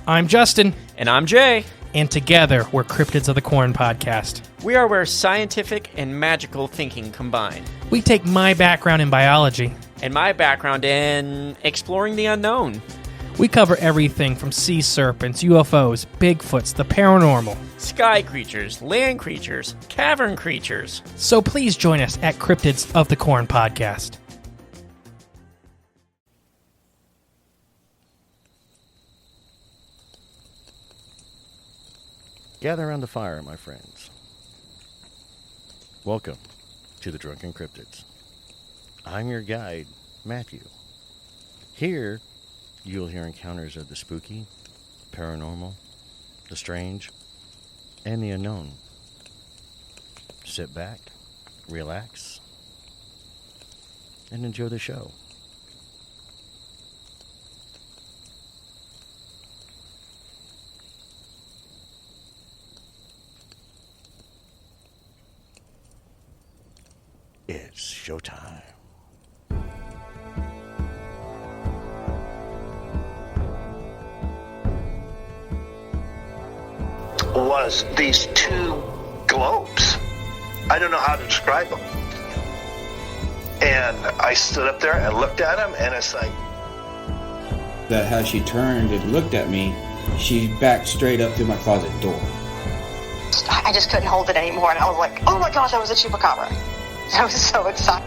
I'm Justin. And I'm Jay. And together, we're Cryptids of the Corn podcast. We are where scientific and magical thinking combine. We take my background in biology. And my background in exploring the unknown. We cover everything from sea serpents, UFOs, Bigfoots, the paranormal. Sky creatures, land creatures, cavern creatures. So please join us at Cryptids of the Corn podcast. Gather around the fire, my friends. Welcome to the Drunken Cryptids. I'm your guide, Matthew. Here, you'll hear encounters of the spooky, paranormal, the strange, and the unknown. Sit back, relax, and enjoy the show. It's showtime. Was these two globes. I don't know how to describe them. And I stood up there and looked at them, and it's like... That how she turned and looked at me, she backed straight up through my closet door. I just couldn't hold it anymore, and I was like, oh my gosh, that was a chupacabra. I was so excited.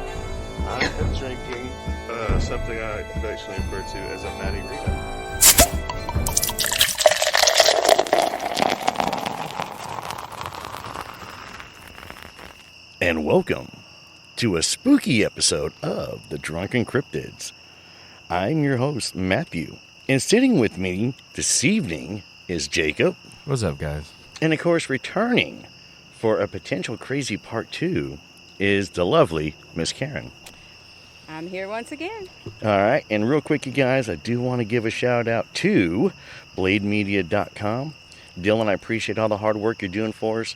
I am drinking something I affectionately refer to as a Matty Rita. And welcome to a spooky episode of the Drunken Cryptids. I'm your host, Matthew, and sitting with me this evening is Jacob. What's up, guys? And of course, returning for a potential crazy part 2 is the lovely Miss Karen. I'm here once again. All right, and real quick, you guys, I do want to give a shout out to blademedia.com. Dylan, I appreciate all the hard work you're doing for us.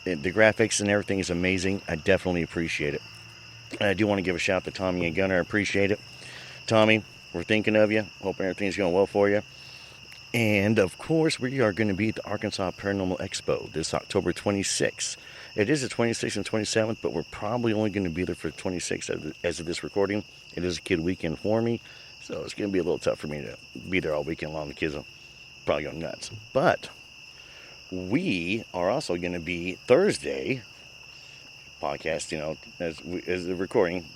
The graphics and everything is amazing. I definitely appreciate it. And I do want to give a shout out to Tommy and Gunner. I appreciate it. Tommy, we're thinking of you. Hope everything's going well for you. And, of course, we are going to be at the Arkansas Paranormal Expo this October 26th. It is the 26th and 27th, but we're probably only going to be there for the 26th as of this recording. It is a kid weekend for me, so it's going to be a little tough for me to be there all weekend long. The kids will probably go nuts. But we are also going to be Thursday, podcast, as the recording,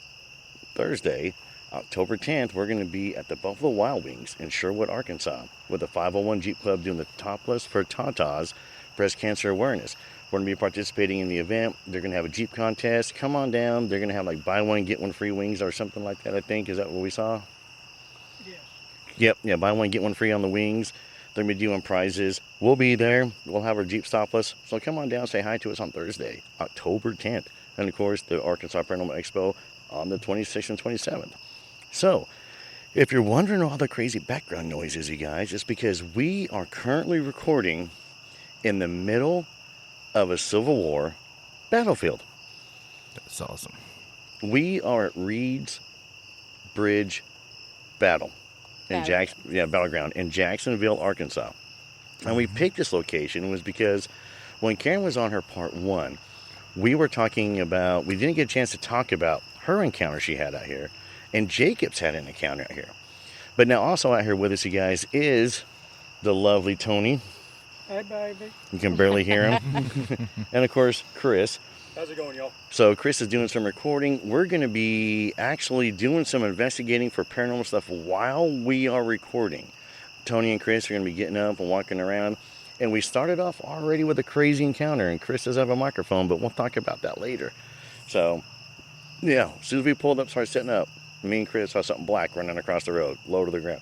Thursday, October 10th, we're going to be at the Buffalo Wild Wings in Sherwood, Arkansas, with the 501 Jeep Club doing the Topless for Tatas Breast Cancer Awareness. We're going to be participating in the event. They're going to have a Jeep contest. Come on down. They're going to have like buy one, get one free wings or something like that, I think. Is that what we saw? Yeah. Yep, buy one, get one free on the wings. They're going to be doing prizes. We'll be there. We'll have our Jeep stopless. So come on down, say hi to us on Thursday, October 10th. And, of course, the Arkansas Paranormal Expo on the 26th and 27th. So, if you're wondering all the crazy background noises, you guys, it's because we are currently recording in the middle of a Civil War battlefield. That's awesome. We are at Reed's Bridge Battleground in Jacksonville, Arkansas. And we picked this location was because when Karen was on her part 1, we didn't get a chance to talk about her encounter she had out here, and Jacob's had an encounter out here. But now also out here with us, you guys, is the lovely Tony. Hi, baby. You can barely hear him. And of course, Chris. How's it going, y'all? So Chris is doing some recording. We're going to be actually doing some investigating for paranormal stuff while we are recording. Tony and Chris are going to be getting up and walking around. And we started off already with a crazy encounter. And Chris does have a microphone, but we'll talk about that later. So, yeah, as soon as we pulled up, started setting up, me and Chris saw something black running across the road, low to the ground.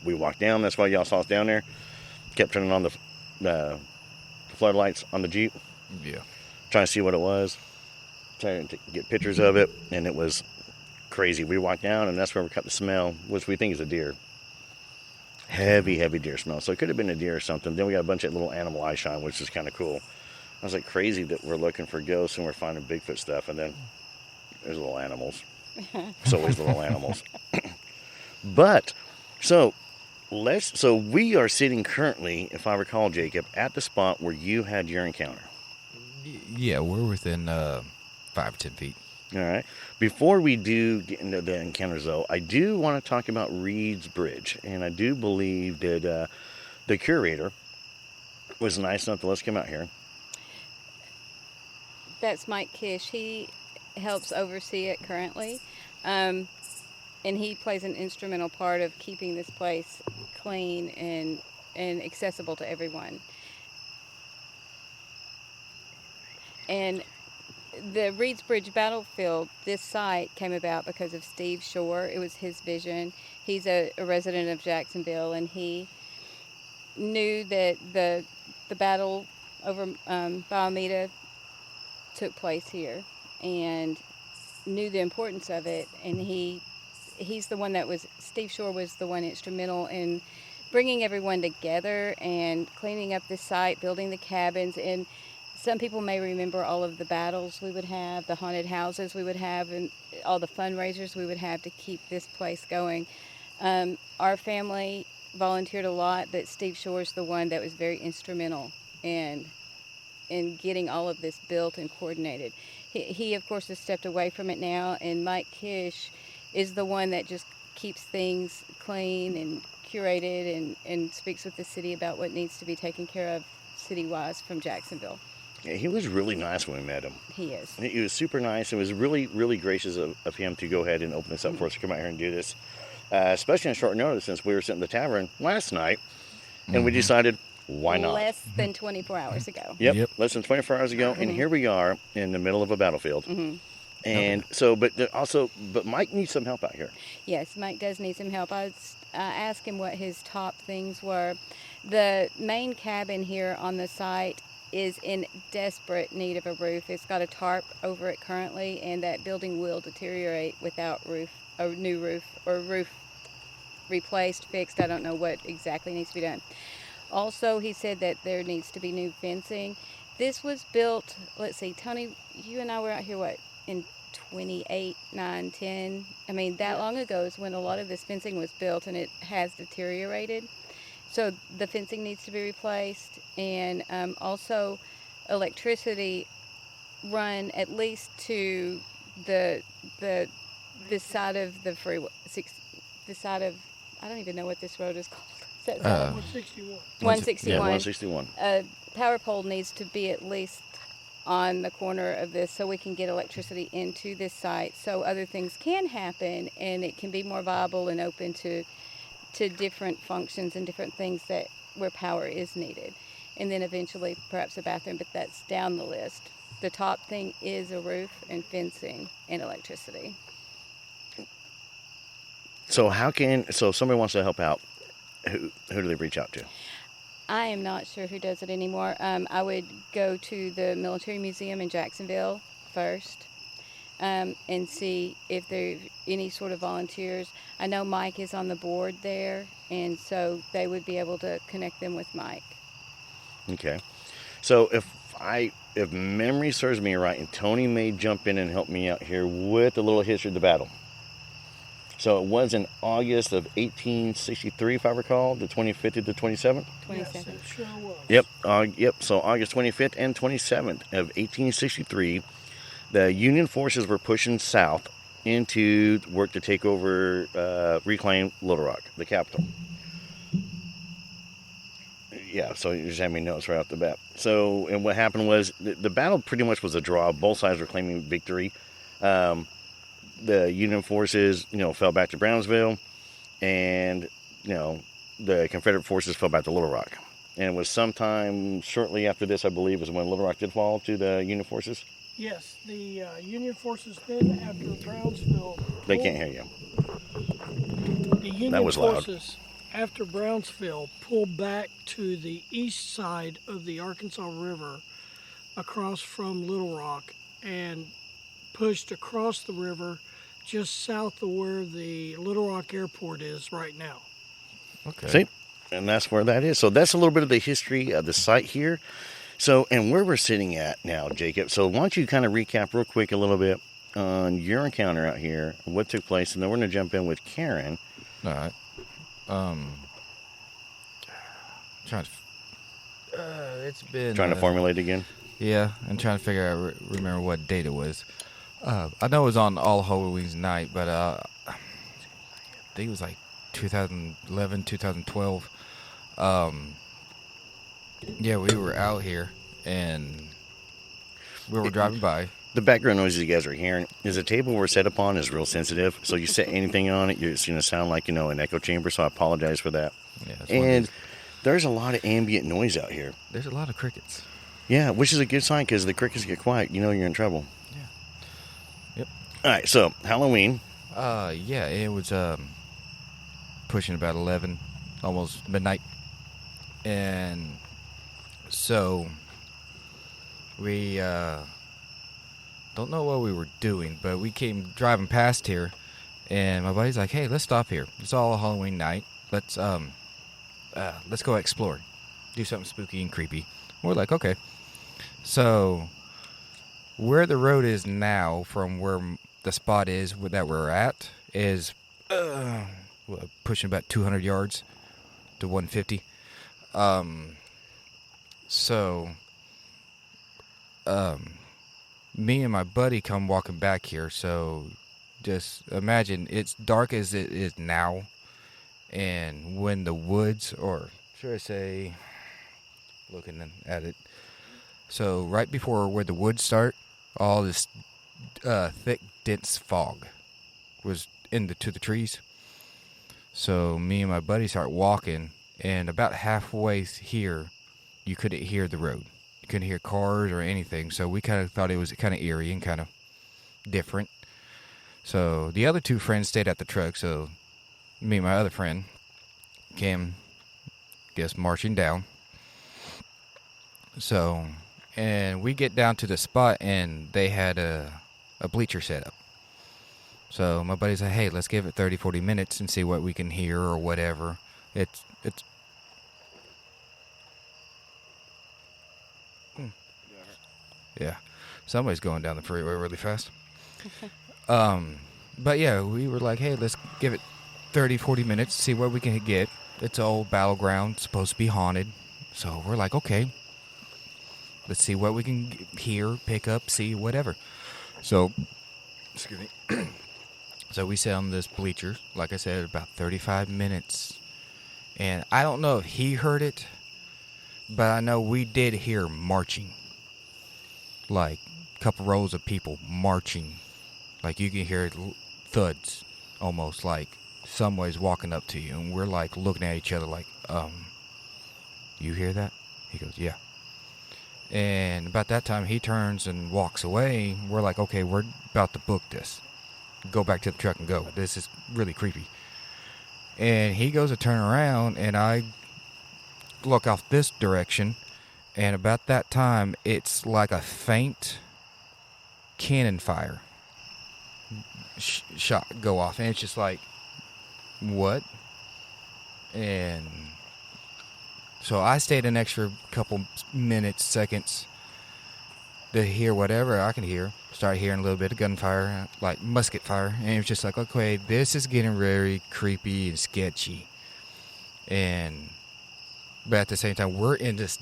We walked down. That's why y'all saw us down there. Kept turning on the floodlights on the Jeep. Yeah. Trying to see what it was. Trying to get pictures of it. And it was crazy. We walked down, and that's where we got the smell, which we think is a deer. Heavy deer smell. So it could have been a deer or something. Then we got a bunch of little animal eye shine, which is kind of cool. I was like, crazy that we're looking for ghosts and we're finding Bigfoot stuff. And then there's little animals. It's always little animals. But, so, So we are sitting currently, if I recall, Jacob, at the spot where you had your encounter. Yeah, we're within 5 or 10 feet. All right. Before we do get into the encounters, though, I do want to talk about Reed's Bridge. And I do believe that the curator was nice enough to let us come out here. That's Mike Kish. He helps oversee it currently. And he plays an instrumental part of keeping this place clean and accessible to everyone. And the Reed's Bridge battlefield, this site came about because of Steve Shore. It was his vision. He's a resident of Jacksonville, and he knew that the battle over Alameda took place here, and knew the importance of it. And he's the one Steve Shore was the one instrumental in bringing everyone together and cleaning up this site, building the cabins. And some people may remember all of the battles we would have, the haunted houses we would have, and all the fundraisers we would have to keep this place going. Our family volunteered a lot, but Steve Shore's the one that was very instrumental in getting all of this built and coordinated. He of course, has stepped away from it now, and Mike Kish is the one that just keeps things clean and curated and speaks with the city about what needs to be taken care of city-wise from Jacksonville. Yeah, he was really nice when we met him. He is. He was super nice. It was really, really gracious of him to go ahead and open this up for us to come out here and do this, especially on short notice since we were sitting at the tavern last night, and we decided, why not? Less than 24 hours ago. Yep, less than 24 hours ago, and here we are in the middle of a battlefield. And so, but Mike needs some help out here. Yes, Mike does need some help. I asked him what his top things were. The main cabin here on the site is in desperate need of a roof. It's got a tarp over it currently, and that building will deteriorate without a new roof, or roof replaced, fixed. I don't know what exactly needs to be done. Also, he said that there needs to be new fencing. This was built, let's see, Tony, you and I were out here, in 28, 9, 10? I mean, that long ago is when a lot of this fencing was built, and it has deteriorated. So the fencing needs to be replaced, and also electricity run at least to this side of the freeway, this side of, I don't even know what this road is called. 161. 161. Yeah, 161. A power pole needs to be at least on the corner of this so we can get electricity into this site so other things can happen and it can be more viable and open to different functions and different things where power is needed. And then eventually perhaps a bathroom, but that's down the list. The top thing is a roof and fencing and electricity. So if somebody wants to help out, who do they reach out to? I am not sure who does it anymore. I would go to the Military Museum in Jacksonville first and see if there are any sort of volunteers. I know Mike is on the board there, and so they would be able to connect them with Mike. Okay. So if memory serves me right, and Tony may jump in and help me out here with a little history of the battle. So it was in August of 1863, if I recall, the 25th to the 27th? 27th. Yes, it sure was. Yep. So August 25th and 27th of 1863, the Union forces were pushing south into work to take over, reclaim Little Rock, the capital. Yeah, so you're just having me notes right off the bat. So, and what happened was the battle pretty much was a draw. Both sides were claiming victory. The Union forces, fell back to Brownsville, and, the Confederate forces fell back to Little Rock. And it was sometime shortly after this, I believe, was when Little Rock did fall to the Union forces. Yes, the Union forces then, after Brownsville... They can't hear you. The Union forces, after Brownsville, pulled back to the east side of the Arkansas River across from Little Rock and pushed across the river just south of where the Little Rock Airport is right now. Okay. See? And that's where that is. So that's a little bit of the history of the site here. So, and where we're sitting at now, Jacob. So why don't you kind of recap real quick a little bit on your encounter out here, what took place, and then we're going to jump in with Karen. All right. It's been Trying to formulate again. Yeah, I'm trying to figure out, remember what date it was. I know it was on All Halloween's night, but I think it was like 2011, 2012. Yeah, we were out here, and we were driving by. The background noises you guys are hearing is a table we're set upon is real sensitive. So you set anything on it, it's going to sound like, an echo chamber. So I apologize for that. Yeah, and there's a lot of ambient noise out here. There's a lot of crickets. Yeah, which is a good sign because the crickets get quiet. You're in trouble. Yeah. Yep. All right, so Halloween. Yeah, it was pushing about 11, almost midnight. And so we don't know what we were doing, but we came driving past here, and my buddy's like, "Hey, let's stop here. It's all Halloween night. Let's go explore, do something spooky and creepy." We're like, "Okay." So where the road is now, from where the spot is that we're at, is pushing about 200 yards to 150. Me and my buddy come walking back here, so just imagine it's dark as it is now, and when the woods, or should I say, looking at it, so right before where the woods start, all this thick, dense fog was to the trees. So me and my buddy start walking, and about halfway here, you couldn't hear the road. You couldn't hear cars or anything, so we kind of thought it was kind of eerie and kind of different. So the other two friends stayed at the truck, so me and my other friend came, marching down. So, and we get down to the spot, and they had a bleacher set up. So my buddy's like, "Hey, let's give it 30, 40 minutes and see what we can hear or whatever." It's yeah, somebody's going down the freeway really fast. But yeah, we were like, "Hey, let's give it 30, 40 minutes, see what we can get." It's an old battleground, supposed to be haunted. So we're like, "Okay, let's see what we can hear, pick up, see, whatever." So, excuse me. So we sat on this bleacher, like I said, about 35 minutes. And I don't know if he heard it, but I know we did hear marching. Like a couple rows of people marching. Like you can hear thuds, almost like somebody's walking up to you. And we're like looking at each other like, you hear that? He goes, "Yeah." And about that time, he turns and walks away. We're like, "Okay, we're about to book this. Go back to the truck and go. This is really creepy." And he goes to turn around, and I look off this direction, and about that time, it's like a faint cannon fire shot go off, and it's just like, what? And so I stayed an extra couple minutes, seconds to hear whatever I can hear. Started hearing a little bit of gunfire, like musket fire, and it was just like, okay, this is getting very creepy and sketchy. But at the same time, we're in this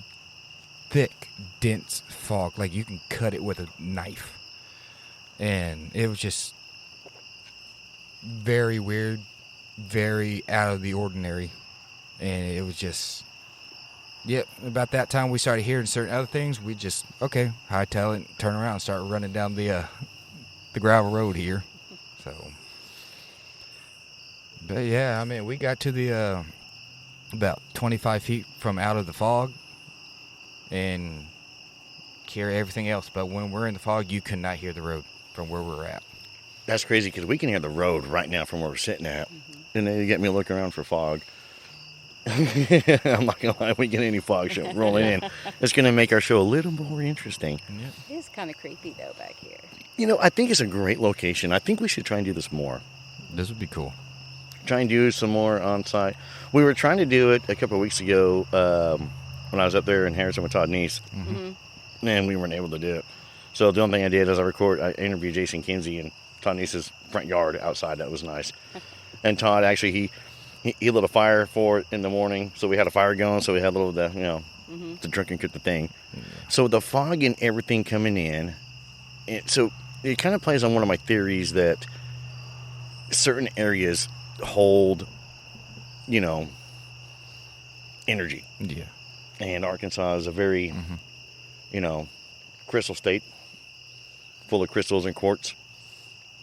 thick, dense fog, like you can cut it with a knife. And it was just very weird, very out of the ordinary. And it was just, yep, about that time we started hearing certain other things. We just, okay, hightail it, turn around and start running down the gravel road here. So, but yeah, I mean, we got to the about 25 feet from out of the fog and hear everything else. But when we're in the fog, you could not hear the road from where we're at. That's crazy because we can hear the road right now from where we're sitting at. And then you get me looking around for fog. I'm not going to lie, we get any fog show rolling in. It's going to make our show a little more interesting. Yep. It is kind of creepy, though, back here. I think it's a great location. I think we should try and do this more. This would be cool. Try and do some more on site. We were trying to do it a couple of weeks ago when I was up there in Harrison with Todd Neese. Mm-hmm. And we weren't able to do it. So the only thing I did is I interviewed Jason Kinsey in Todd Neese's front yard outside. That was nice. And Todd, actually, he lit a fire for it in the morning, so we had a fire going, so we had a little of the, the Drunken Cryptid thing. Yeah. So the fog and everything coming in, so it kind of plays on one of my theories that certain areas hold, energy. Yeah. And Arkansas is a very, crystal state, full of crystals and quartz.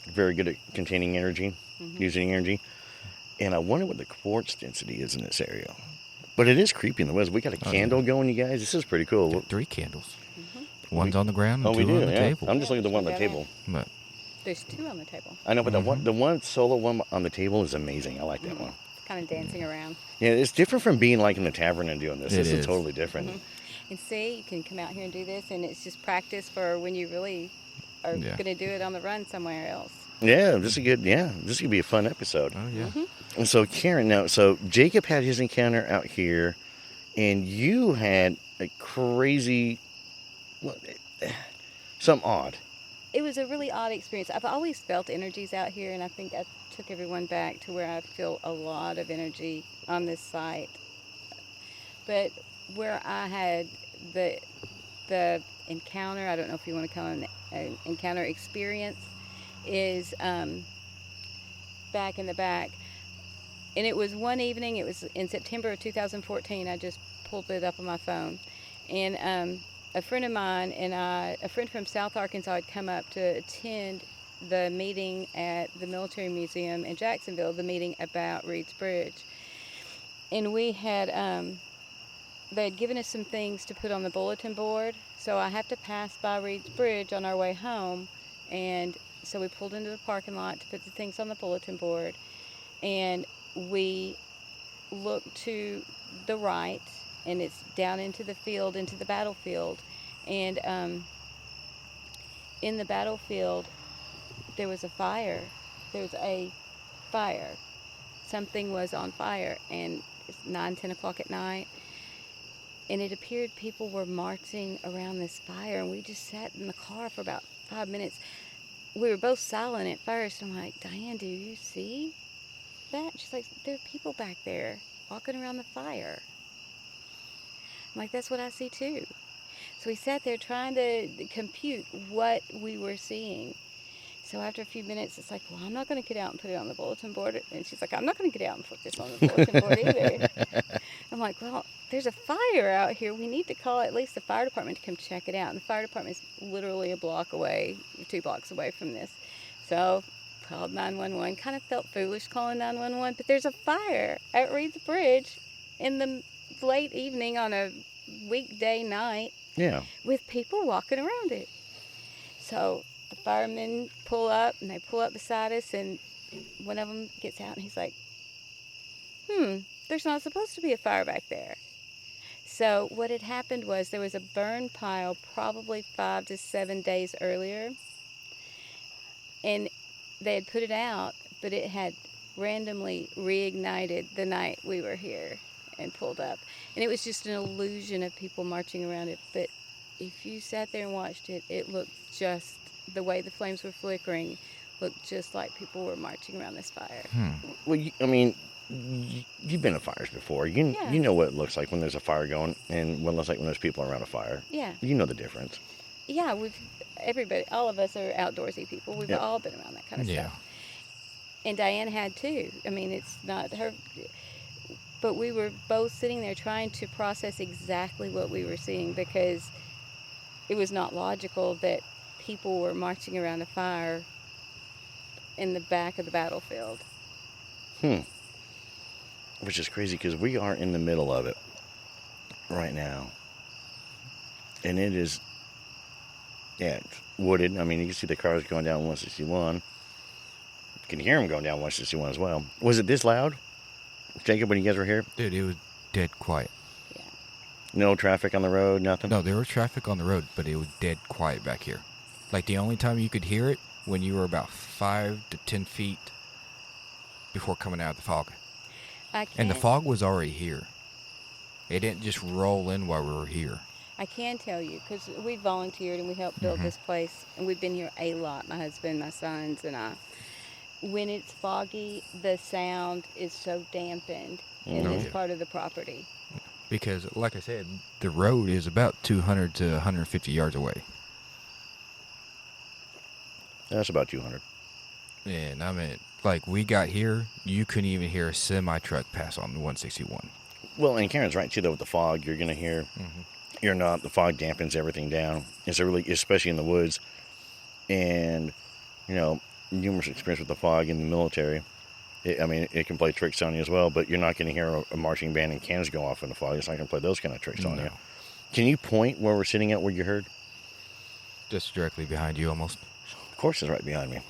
Very good at containing energy, using energy. And I wonder what the quartz density is in this area. But it is creepy in the woods. We got a candle going, you guys. This is pretty cool. 3 candles. One's on the ground and 2 on the table. I'm just looking at the one on the table. But there's 2 on the table. I know, but the one solo one on the table is amazing. I like that one. Kind of dancing around. Yeah, it's different from being like in the tavern and doing this. This is totally different. And see, you can come out here and do this, and it's just practice for when you really are going to do it on the run somewhere else. Yeah, this is good. Yeah, this could be a fun episode. Oh, yeah. And so, Karen, so Jacob had his encounter out here, and you had a crazy, something odd. It was a really odd experience. I've always felt energies out here, and I think I took everyone back to where I feel a lot of energy on this site. But where I had the encounter, I don't know if you want to call it an encounter experience, is back in the back. And it was one evening, it was in September of 2014, I just pulled it up on my phone. And a friend of mine and a friend from South Arkansas had come up to attend the meeting at the Military Museum in Jacksonville, the meeting about Reed's Bridge. And we had, they had given us some things to put on the bulletin board. So I have to pass by Reed's Bridge on our way home. And so we pulled into the parking lot to put the things on the bulletin board. And we looked to the right, and it's down into the field, into the battlefield. And in the battlefield, there was a fire. There was a fire. Something was on fire, and it's 9, 10 o'clock at night. And it appeared people were marching around this fire, and we just sat in the car for about 5 minutes. We were both silent at first. I'm like, Diane, do you see that? She's like, there are people back there walking around the fire. I'm like, that's what I see too. So we sat there trying to compute what we were seeing. So after a few minutes, it's like, well, I'm not going to get out and put it on the bulletin board. And she's like, I'm not going to get out and put this on the bulletin board either. I'm like, well, there's a fire out here. We need to call at least the fire department to come check it out. And the fire department is literally a block away, 2 blocks away from this. So called 911. Kind of felt foolish calling 911, but there's a fire at Reed's Bridge in the late evening on a weekday night. Yeah. With people walking around it. So the firemen pull up, and they pull up beside us, and one of them gets out, and he's like, there's not supposed to be a fire back there. So what had happened was there was a burn pile probably 5 to 7 days earlier, and they had put it out, but it had randomly reignited the night we were here and pulled up. And it was just an illusion of people marching around it. But if you sat there and watched it, it looked just, the way the flames were flickering, looked just like people were marching around this fire. Well, I mean, you've been to fires before. You know what it looks like when there's a fire going and what it looks like when there's people around a fire. Yeah. You know the difference. Yeah, everybody, all of us are outdoorsy people. We've all been around that kind of stuff. And Diane had too. I mean, it's not her, but we were both sitting there trying to process exactly what we were seeing, because it was not logical that people were marching around a fire in the back of the battlefield. Which is crazy, because we are in the middle of it right now. And it is, it's wooded. I mean, you can see the cars going down 161. You can hear them going down 161 as well. Was it this loud, Jacob, when you guys were here? Dude, it was dead quiet. Yeah. No traffic on the road, nothing? No, there was traffic on the road, but it was dead quiet back here. Like, the only time you could hear it when you were about 5 to 10 feet before coming out of the fog. And the fog was already here. It didn't just roll in while we were here. I can tell you, because we volunteered and we helped build this place, and we've been here a lot, my husband, my sons, and I. when it's foggy, the sound is so dampened in this part of the property. Because, like I said, the road is about 200 to 150 yards away. That's about 200. And I mean, like, we got here, you couldn't even hear a semi-truck pass on the 161. Well, and Karen's right, too, though, with the fog, you're going to hear, you're not, the fog dampens everything down. It's a really, especially in the woods. And, you know, numerous experience with the fog in the military. It can play tricks on you as well, but you're not going to hear a marching band and cannons go off in the fog. It's not going to play those kind of tricks on you. Can you point where we're sitting at where you heard? Just directly behind you, almost. Of course it's right behind me.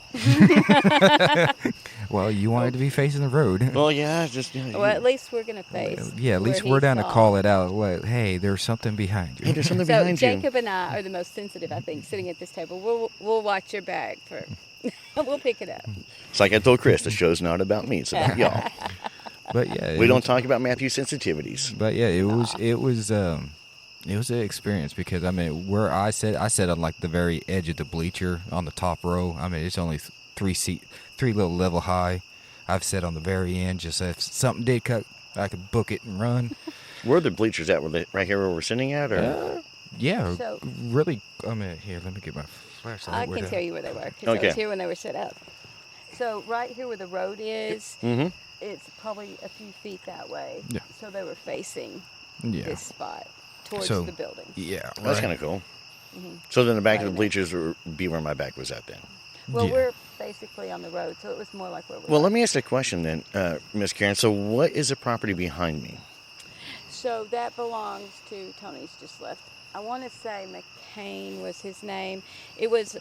Well, you wanted to be facing the road. Well, yeah, just... Well, at least we're going to face. Yeah, at least we're down to call it out. Like, hey, there's something behind you. Hey, there's something behind you. you. So Jacob and I are the most sensitive, I think, sitting at this table. We'll watch your bag for... We'll pick it up. It's like I told Chris, the show's not about me, it's about y'all. But yeah, we don't talk about Matthew's sensitivities. But yeah, it was an experience because I mean, where I sat on like the very edge of the bleacher on the top row. I mean, it's only 3 little level high. I've sat on the very end, just if something did cut, I could book it and run. Where are the bleachers at? Were they right here where we're sitting at, or? Yeah, so, really. I mean, here, let me get my flashlight. I can tell you where they were because I was here when they were set up. So right here where the road is, it's probably a few feet that way. Yeah. So they were facing this spot towards the building. Yeah, that's kind of cool. So then the back of the bleachers would be where my back was at then. Well, we're basically on the road, so it was more like where we're. Well, let me ask a question then, Miss Karen. So what is the property behind me? So that belongs to Tony's just left. I want to say McCain was his name. It was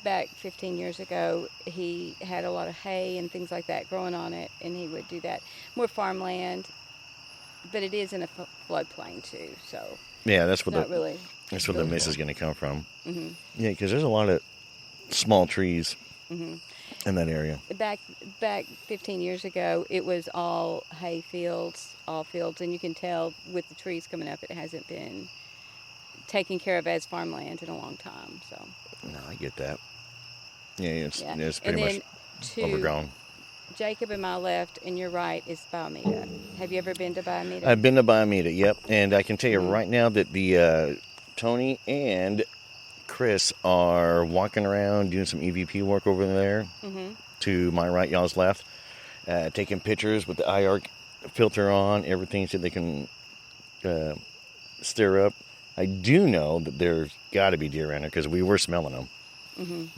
back 15 years ago. He had a lot of hay and things like that growing on it, and he would do that. More farmland, but it is in a floodplain too. So yeah, that's where that's where the mist is going to come from. Mm-hmm. Yeah, because there's a lot of small trees in that area. Back 15 years ago, it was all hay fields, all fields, and you can tell with the trees coming up, it hasn't been taken care of as farmland in a long time. So. No, I get that. Yeah, it's pretty much overgrown. Jacob and my left, and your right is Biomeda. Have you ever been to Biomeda? I've been to Biomeda, yep. And I can tell you right now that the Tony and Chris are walking around doing some EVP work over there. To my right, y'all's left, taking pictures with the IR filter on, everything so they can stir up. I do know that there's got to be deer around there because we were smelling them.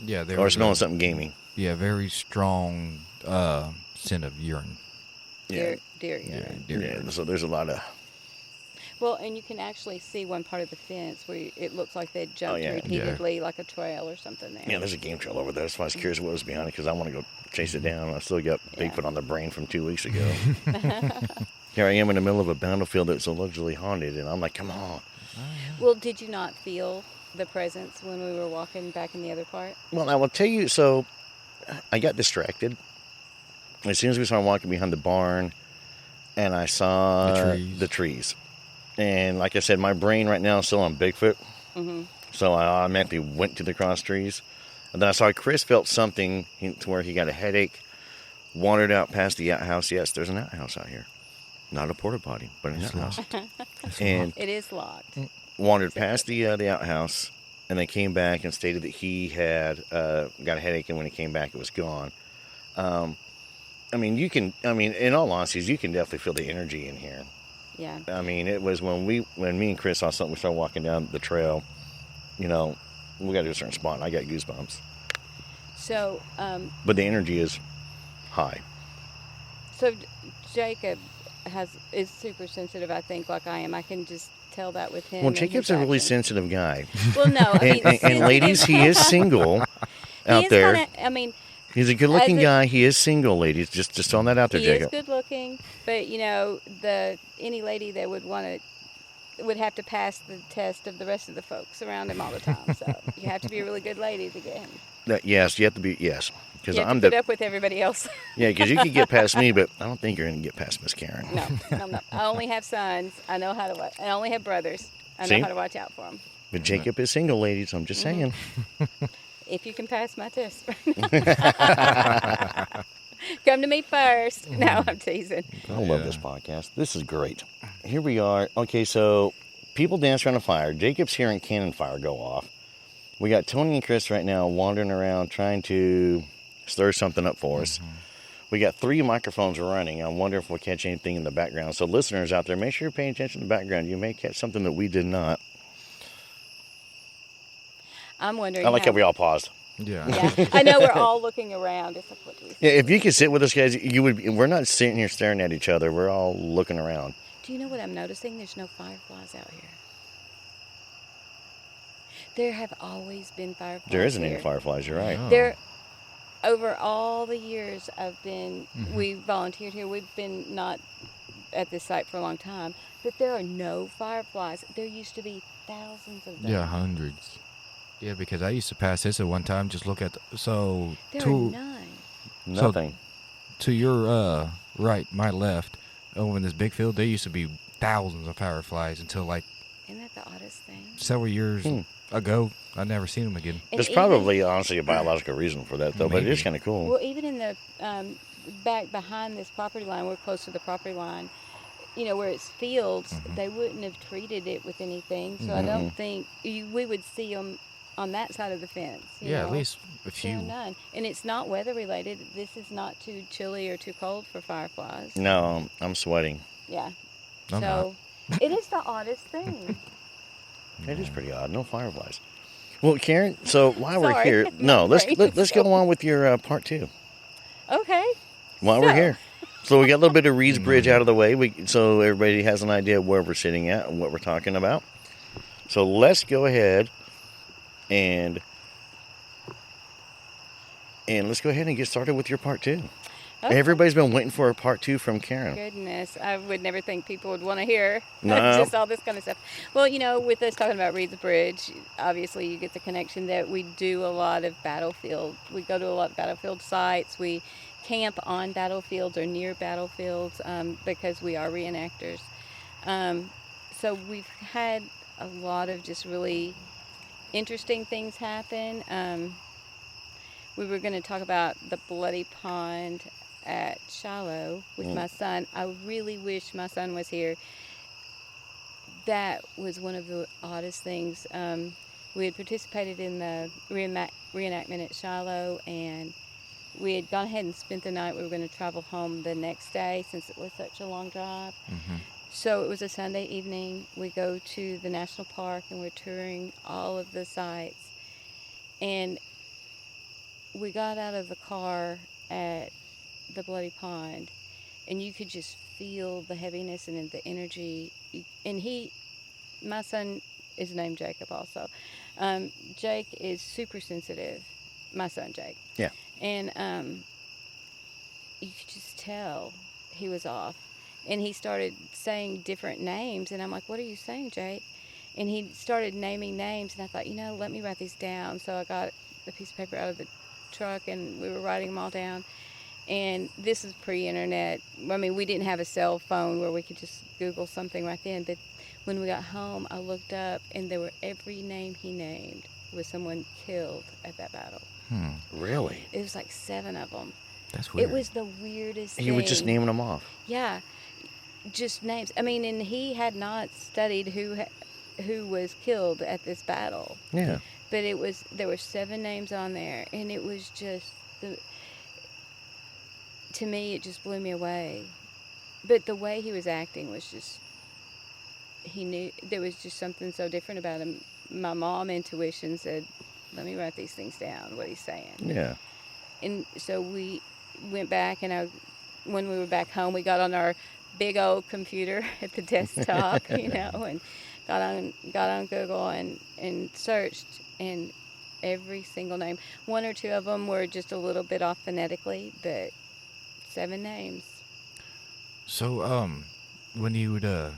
Yeah, they were smelling something gamey. Yeah, very strong scent of urine. Deer urine. Yeah, so there's a lot of... Well, and you can actually see one part of the fence where it looks like they jumped repeatedly, like a trail or something there. Yeah, there's a game trail over there. That's why I was curious what was behind it because I want to go chase it down. I still got Bigfoot on the brain from 2 weeks ago. Here I am in the middle of a battlefield that's allegedly haunted, and I'm like, come on. Well, did you not feel the presence when we were walking back in the other part? Well, I will tell you, so I got distracted. As soon as we started walking behind the barn, and I saw the trees. And like I said, my brain right now is still on Bigfoot. So I automatically went to the cross trees. And then I saw Chris felt something to where he got a headache, wandered out past the outhouse. Yes, there's an outhouse out here. Not a porta potty, but an outhouse. And it is locked. Wandered past the outhouse, and then came back and stated that he had got a headache, and when he came back, it was gone. In all honesty, you can definitely feel the energy in here. Yeah. I mean, it was when me and Chris saw something, we started walking down the trail. You know, we got to a certain spot, and I got goosebumps. So. But the energy is high. So Jacob is super sensitive, I think, like I am. I can just tell that with him. Well, Jacob's a really sensitive guy. Well, no, and ladies, he is single out there. He's a good-looking guy. He is single, ladies. Just throwing that out there, Jacob. He is good-looking, but any lady that would have to pass the test of the rest of the folks around him all the time. So you have to be a really good lady to get him. Yes, you have to be. Yes, because I'm put up with everybody else. Yeah, because you could get past me, but I don't think you're going to get past Miss Karen. No. I only have sons. I know how to watch. I only have brothers. I know how to watch out for them. But Jacob is single, ladies. I'm just saying. if you can pass my test. Come to me first. No, I'm teasing. I love this podcast. This is great. Here we are. Okay, so people dance around a fire. Jacob's hearing cannon fire go off. We got Tony and Chris right now wandering around trying to stir something up for us. We got 3 microphones running. I wonder if we'll catch anything in the background. So listeners out there, make sure you're paying attention to the background. You may catch something that we did not. I'm wondering. I like how we all paused. Yeah. Yeah. I know we're all looking around. It's like, what do we see? Yeah, if you could sit with us, guys, you would. We're not sitting here staring at each other. We're all looking around. Do you know what I'm noticing? There's no fireflies out here. There have always been fireflies. There isn't here. any fireflies. You're right. There, over all the years I've been, we volunteered here. We've been not at this site for a long time, but there are no fireflies. There used to be thousands of them. Yeah, hundreds. Yeah, because I used to pass this at one time. Just look at there are none. Nothing. To your right, my left, over in this big field, there used to be thousands of fireflies until like Isn't that the oddest thing? several years ago. I'd never seen them again. And There's probably honestly a biological reason for that, though. But it is kind of cool. Well, even in the back behind this property line, we're close to the property line. You know, where it's fields, they wouldn't have treated it with anything. So I don't think we would see them on that side of the fence. You know? At least a few. There are none. And it's not weather related. This is not too chilly or too cold for fireflies. No, I'm sweating. Yeah. I'm so it is the oddest thing. It is pretty odd. No fireflies. Well, Karen, so while we're Sorry. here, let's go on with your part 2. Okay. While we're here. So we got a little bit of Reed's Bridge out of the way, so everybody has an idea of where we're sitting at and what we're talking about. So let's go ahead and let's go ahead and get started with your part 2. Okay. Everybody's been waiting for a part 2 from Karen. Goodness, I would never think people would want to hear No. just all this kind of stuff. Well, you know, with us talking about Reed's Bridge, obviously you get the connection that we do a lot of battlefield. We go to a lot of battlefield sites. We camp on battlefields or near battlefields because we are reenactors. So we've had a lot of just really interesting things happen. We were going to talk about the Bloody Pond at Shiloh with my son. I really wish my son was here. That was one of the oddest things. We had participated in the reenactment at Shiloh, and we had gone ahead and spent the night. We were going to travel home the next day since it was such a long drive. So it was a Sunday evening. We go to the national park, and we're touring all of the sites. And we got out of the car at the Bloody Pond, and you could just feel the heaviness and the energy. And my son is named Jacob also. Jake is super sensitive, my son Jake. Yeah. And you could just tell he was off. And he started saying different names, and I'm like, what are you saying, Jake? And he started naming names, and I thought, let me write these down. So I got a piece of paper out of the truck, and we were writing them all down. And this is pre-internet. I mean, we didn't have a cell phone where we could just Google something right then. But when we got home, I looked up, and there were every name he named was someone killed at that battle. Really? It was like 7 of them. That's weird. It was the weirdest thing. You were just naming them off. Yeah, just names. I mean, and he had not studied who was killed at this battle. Yeah. But there were 7 names on there, and it was just to me, it just blew me away. But the way he was acting was just, he knew there was just something so different about him. My mom intuition said, let me write these things down, what he's saying. Yeah. And so we went back, and when we were back home, we got on our big old computer at the desktop, and got on Google and searched, and every single name. 1 or 2 of them were just a little bit off phonetically, but 7 names. So, when you would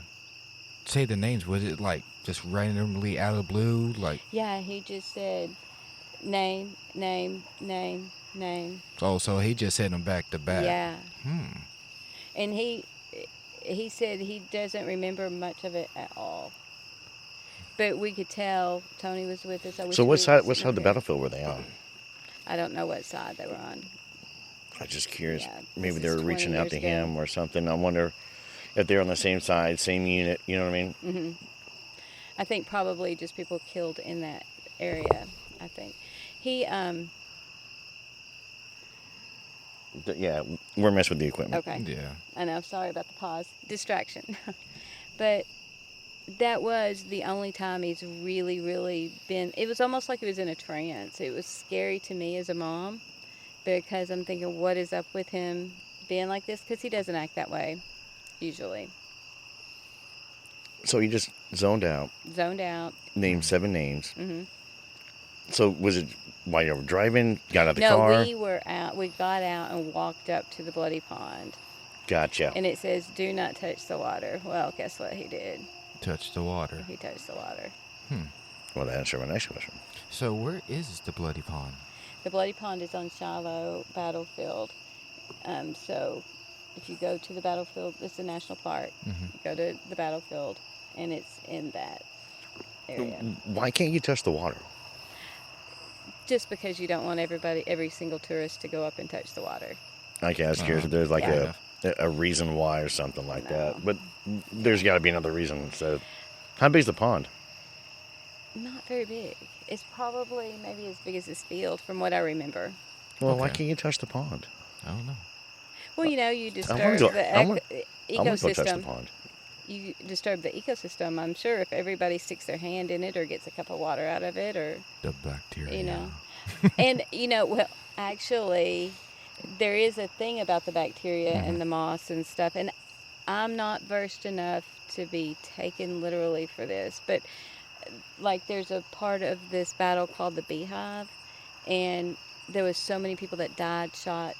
say the names, was it like just randomly out of the blue? Like, yeah, he just said name, name, name, name. Oh, so he just said them back to back. Yeah. And he said he doesn't remember much of it at all. But we could tell Tony was with us. So what side of the battlefield were they on? I don't know what side they were on. I'm just curious. Yeah, Maybe they this were is reaching 20 out to years ago. him or something. I wonder if they're on the same side, same unit. You know what I mean? Hmm. I think probably just people killed in that area. I think he. Yeah, we're messing with the equipment. Okay. Yeah. I know. Sorry about the pause. Distraction. But that was the only time he's really, really been. It was almost like he was in a trance. It was scary to me as a mom because I'm thinking, what is up with him being like this? Because he doesn't act that way usually. So he just zoned out. Zoned out. Named 7 names. Hmm. So was it while you were driving? Got out of the No, car? we were out. We got out and walked up to the bloody pond. Gotcha. And it says, "Do not touch the water." Well, guess what he did? Touch the water. He touched the water. Well, that answered my next question. So where is the bloody pond? The bloody pond is on Shiloh Battlefield. So if you go to the battlefield, it's a national park. Mm-hmm. You go to the battlefield, and it's in that area. Why can't you touch the water? Just because you don't want every single tourist to go up and touch the water. Okay, I was curious if there's like Yeah. a reason why or something like that. But there's got to be another reason. So, how big's the pond? Not very big. It's probably maybe as big as this field, from what I remember. Well, why can't you touch the pond? I don't know. Well, you disturb I want to go touch the ecosystem. pond. You disturb the ecosystem. I'm sure if everybody sticks their hand in it or gets a cup of water out of it, or The bacteria. and well, actually, there is a thing about the bacteria and the moss and stuff, and I'm not versed enough to be taken literally for this, but like there's a part of this battle called the Beehive, and there was so many people that died, shot,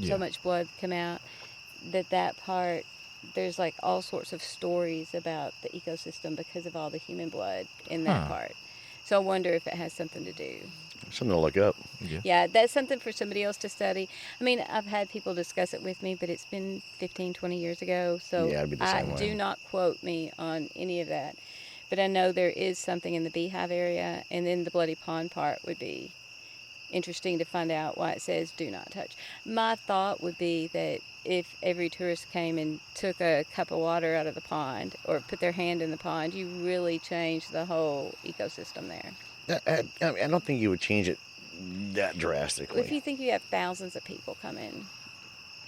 so much blood come out, that part, there's like all sorts of stories about the ecosystem because of all the human blood in that part. So I wonder if it has something to do. Something to look up. Yeah, that's something for somebody else to study. I mean, I've had people discuss it with me, but it's been 15, 20 years ago, so Yeah, I'd be the same way. do not quote me on any of that. But I know there is something in the Beehive area, and then the Bloody Pond part would be interesting to find out why it says "do not touch." My thought would be that if every tourist came and took a cup of water out of the pond or put their hand in the pond, you really change the whole ecosystem there. I don't think you would change it that drastically. If you think you have thousands of people come in,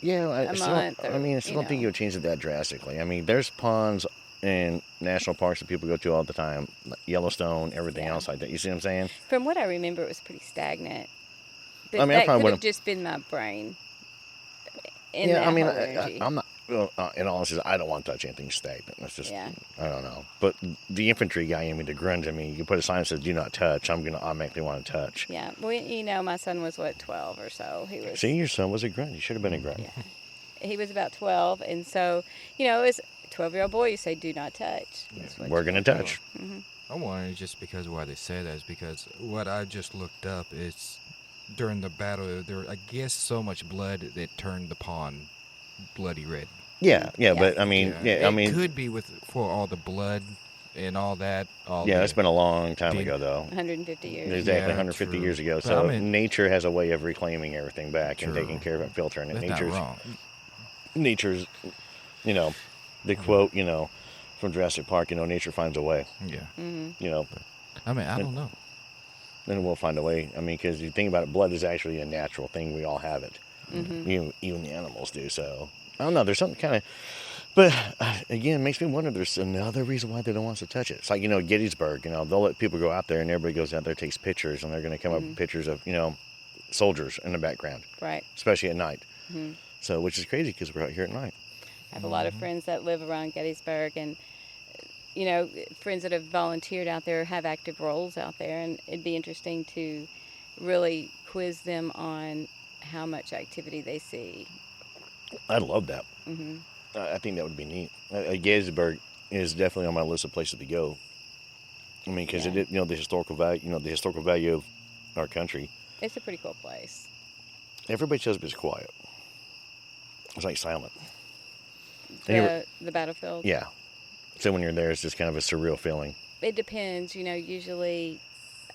Yeah, I a still, month I mean, I still don't think you would change it that drastically. I mean, there's ponds in national parks that people go to all the time, like Yellowstone, everything else like that. You see what I'm saying? from what I remember, it was pretty stagnant. But I mean, I that probably could have wouldn't- just been my brain. In Yeah, that I mean, whole energy. I'm not. Well, in all honesty, I don't want to touch anything stagnant. That's just, Yeah. I don't know. But the infantry guy in me, the grunge in me, you put a sign that says "Do not touch." I'm gonna automatically want to touch. Yeah, well, my son was 12 or so. He was. See, your son was a grunt. You should have been a grunt. Yeah, he was about 12, and so as a 12-year-old boy, you say, "Do not touch." That's what We're you gonna do. touch. I wonder just because why they say that is because what I just looked up is during the battle there I guess so much blood that it turned the pond bloody red. Yeah, but I mean, it could be for all the blood and all that. That's been a long time ago, though. 150 years. Exactly, Yeah, 150 true. years ago. But So I mean- nature has a way of reclaiming everything back and True. taking care of it, filtering it. That's not wrong. Nature's, the quote, from Jurassic Park, nature finds a way. Yeah. I mean, I don't know. Then we'll find a way. I mean, because you think about it, blood is actually a natural thing. We all have it. Even the animals do. So I don't know. There's something kind of. But again, it makes me wonder. There's another reason why they don't want us to touch it. It's like Gettysburg. They'll let people go out there, and everybody goes out there, takes pictures, and they're going to come up with pictures of soldiers in the background, Right. especially at night. So, which is crazy because we're out here at night. I have a lot of friends that live around Gettysburg, and friends that have volunteered out there have active roles out there, and it'd be interesting to really quiz them on how much activity they see. I'd love that. I think that would be neat. Gettysburg is definitely on my list of places to go. I mean, because it, the historical value of our country. It's a pretty cool place. Everybody tells me it's quiet. It's like silent. The battlefield. Yeah. So when you're there, it's just kind of a surreal feeling. it depends. Usually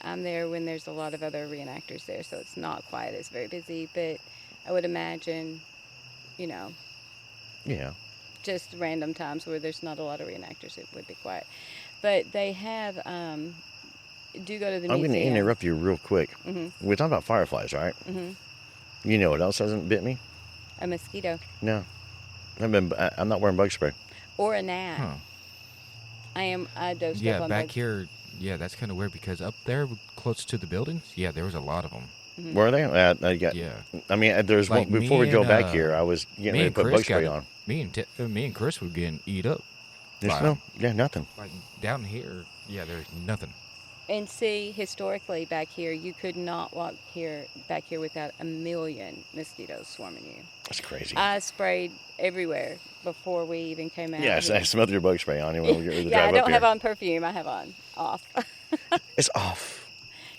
I'm there when there's a lot of other reenactors there, so it's not quite as very busy. But I would imagine, Yeah. just random times where there's not a lot of reenactors, it would be quiet. But they have, do go to the museum. I'm going to interrupt you real quick. Mm-hmm. We're talking about fireflies, right? Mm-hmm. You know what else hasn't bit me? A mosquito. No. I'm not wearing bug spray. Or a gnat. Huh. I dosed up Yeah, on back bugs. here, yeah, that's kind of weird because up there close to the buildings, yeah, there was a lot of them. Mm-hmm. Were they? Yeah. I mean, there's Like one before we me go and, back here. I was getting Me ready and to put Chris bug spray got on. me and Chris were getting eat up. There's by no, 'em. yeah, nothing. Like down here, yeah, there's nothing. And see, historically back here, you could not walk back here without a million mosquitoes swarming you. That's crazy. I sprayed everywhere before we even came out. Yeah, I smelled your bug spray on you when we get ready to Yeah, I drive don't up have here. on perfume. I have on off. It's off.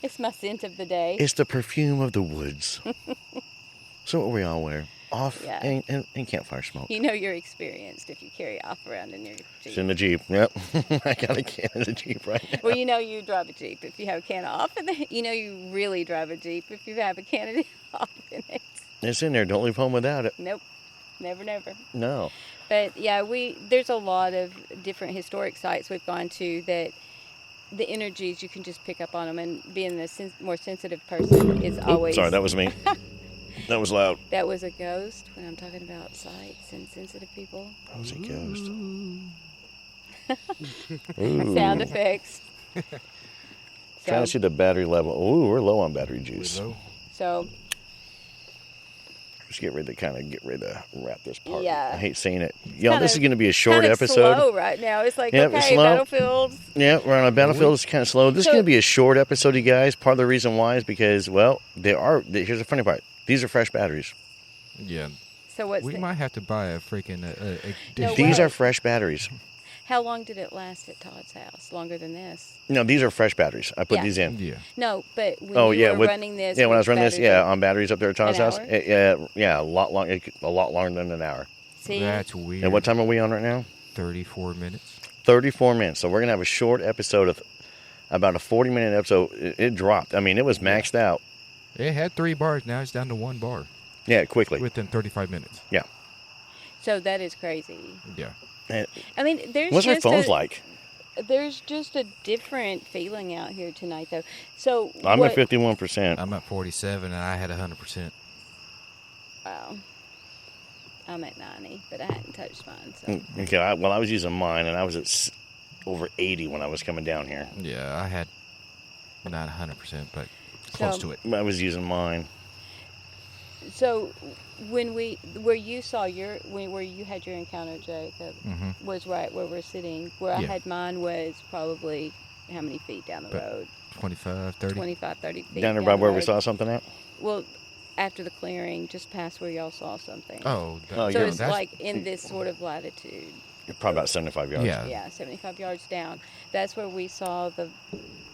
It's my scent of the day. It's the perfume of the woods. So what we all wear? Off Yeah. and campfire smoke. You're experienced if you carry off around in your Jeep. It's in the Jeep. Yep. I got a can in the Jeep right now. Well, you drive a Jeep if you have a can of off, and then you really drive a Jeep if you have a can of off in it. It's in there. Don't leave home without it. Nope, never. No. But yeah, there's a lot of different historic sites we've gone to that the energies you can just pick up on them, and being the more sensitive person is always. Sorry, that was me. That was loud. That was a ghost when I'm talking about sights and sensitive people. That was a ghost. Sound effects. Trying to see the battery level. Ooh, we're low on battery juice. So. Just get ready to wrap this part. Yeah. I hate saying it. Y'all, this is going to be a short episode. Slow right now. It's like, Yep, it's okay, slow. battlefields. Yeah, we're on a battlefield. It's kind of slow. This is going to be a short episode, you guys. Part of the reason why is because, well, here's the funny part. These are fresh batteries. Yeah. So what's we might have to buy a freaking. These are fresh batteries. How long did it last at Todd's house? Longer than this? No, these are fresh batteries. I put Yeah. these in. Yeah. No, but when you were running this. Yeah, when I was with running this, batteries on batteries up there at Todd's An house. hour? A lot longer than an hour. See? That's weird. And what time are we on right now? 34 minutes. 34 minutes. So we're going to have a short episode of about a 40-minute episode. It dropped. I mean, it was maxed out. It had 3 bars. Now it's down to 1 bar. Yeah, quickly. Within 35 minutes. Yeah. So that is crazy. Yeah. I mean, there's What's our just phones like? There's just a different feeling out here tonight, though. So I'm at 51%. I'm at 47, and I had 100%. Wow. I'm at 90, but I hadn't touched mine. So. Okay, I was using mine, and I was at over 80 when I was coming down here. Yeah, I had not 100%, but close to it. I was using mine. So where you had your encounter, Jacob, was right where we're sitting. Where I had mine was probably how many feet down the road? 25, 30. 25, 30 feet. Down there by where we saw something at? Well, after the clearing, just past where y'all saw something. Oh, so it's like in this sort of latitude. You're probably about 75 yards. Yeah, 75 yards down. That's where we saw the.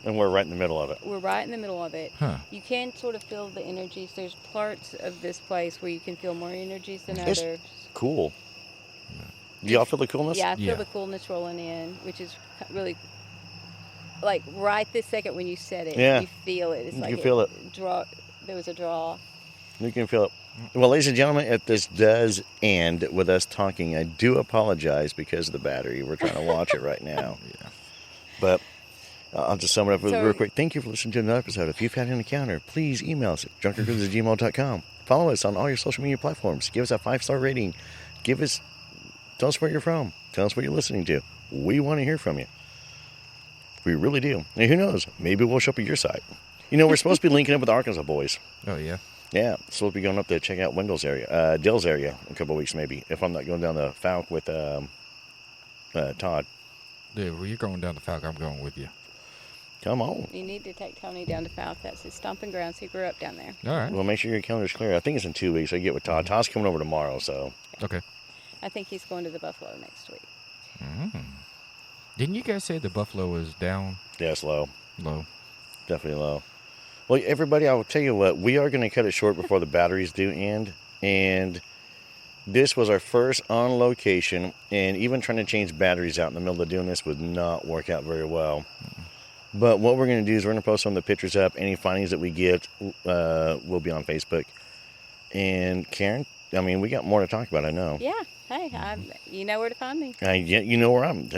And we're right in the middle of it. We're right in the middle of it. Huh. You can sort of feel the energies. There's parts of this place where you can feel more energies than It's others. cool. Do y'all feel the coolness? Yeah, I feel the coolness rolling in, which is really, like right this second when you said it, you feel it. It's like you feel it. There was a draw. You can feel it. Well, ladies and gentlemen, if this does end with us talking, I do apologize because of the battery. We're trying to watch it right now. Yeah. But I'll just sum it up real quick. Thank you for listening to another episode. If you've had an encounter, please email us at drunkencryptids@gmail.com. Follow us on all your social media platforms. Give us a 5-star rating. Tell us where you're from. Tell us what you're listening to. We want to hear from you. We really do. And who knows? Maybe we'll show up at your site. We're supposed to be linking up with the Arkansas boys. Oh, yeah? Yeah, supposed to be going up to check out Wendell's area, Dill's area in a couple of weeks maybe, if I'm not going down the Falk with Todd. Dude, well, you're going down the Falk. I'm going with you. Come on. You need to take Tony down to Falk. That's his stomping grounds. He grew up down there. All right. Well, make sure your calendar's clear. I think it's in 2 weeks. I get with Todd. Todd's coming over tomorrow, so. Okay. I think he's going to the Buffalo next week. Didn't you guys say the Buffalo was down? Yeah, it's low. Low. Definitely low. Well, everybody, I will tell you what, we are going to cut it short before the batteries do end. And This was our first on location, and even trying to change batteries out in the middle of doing this would not work out very well. But what we're going to do is we're going to post some of the pictures up. Any findings that we get will be on Facebook. And Karen, I mean, we got more to talk about, I know. Yeah. Hey, you know where to find me. Yeah, you know where I'm.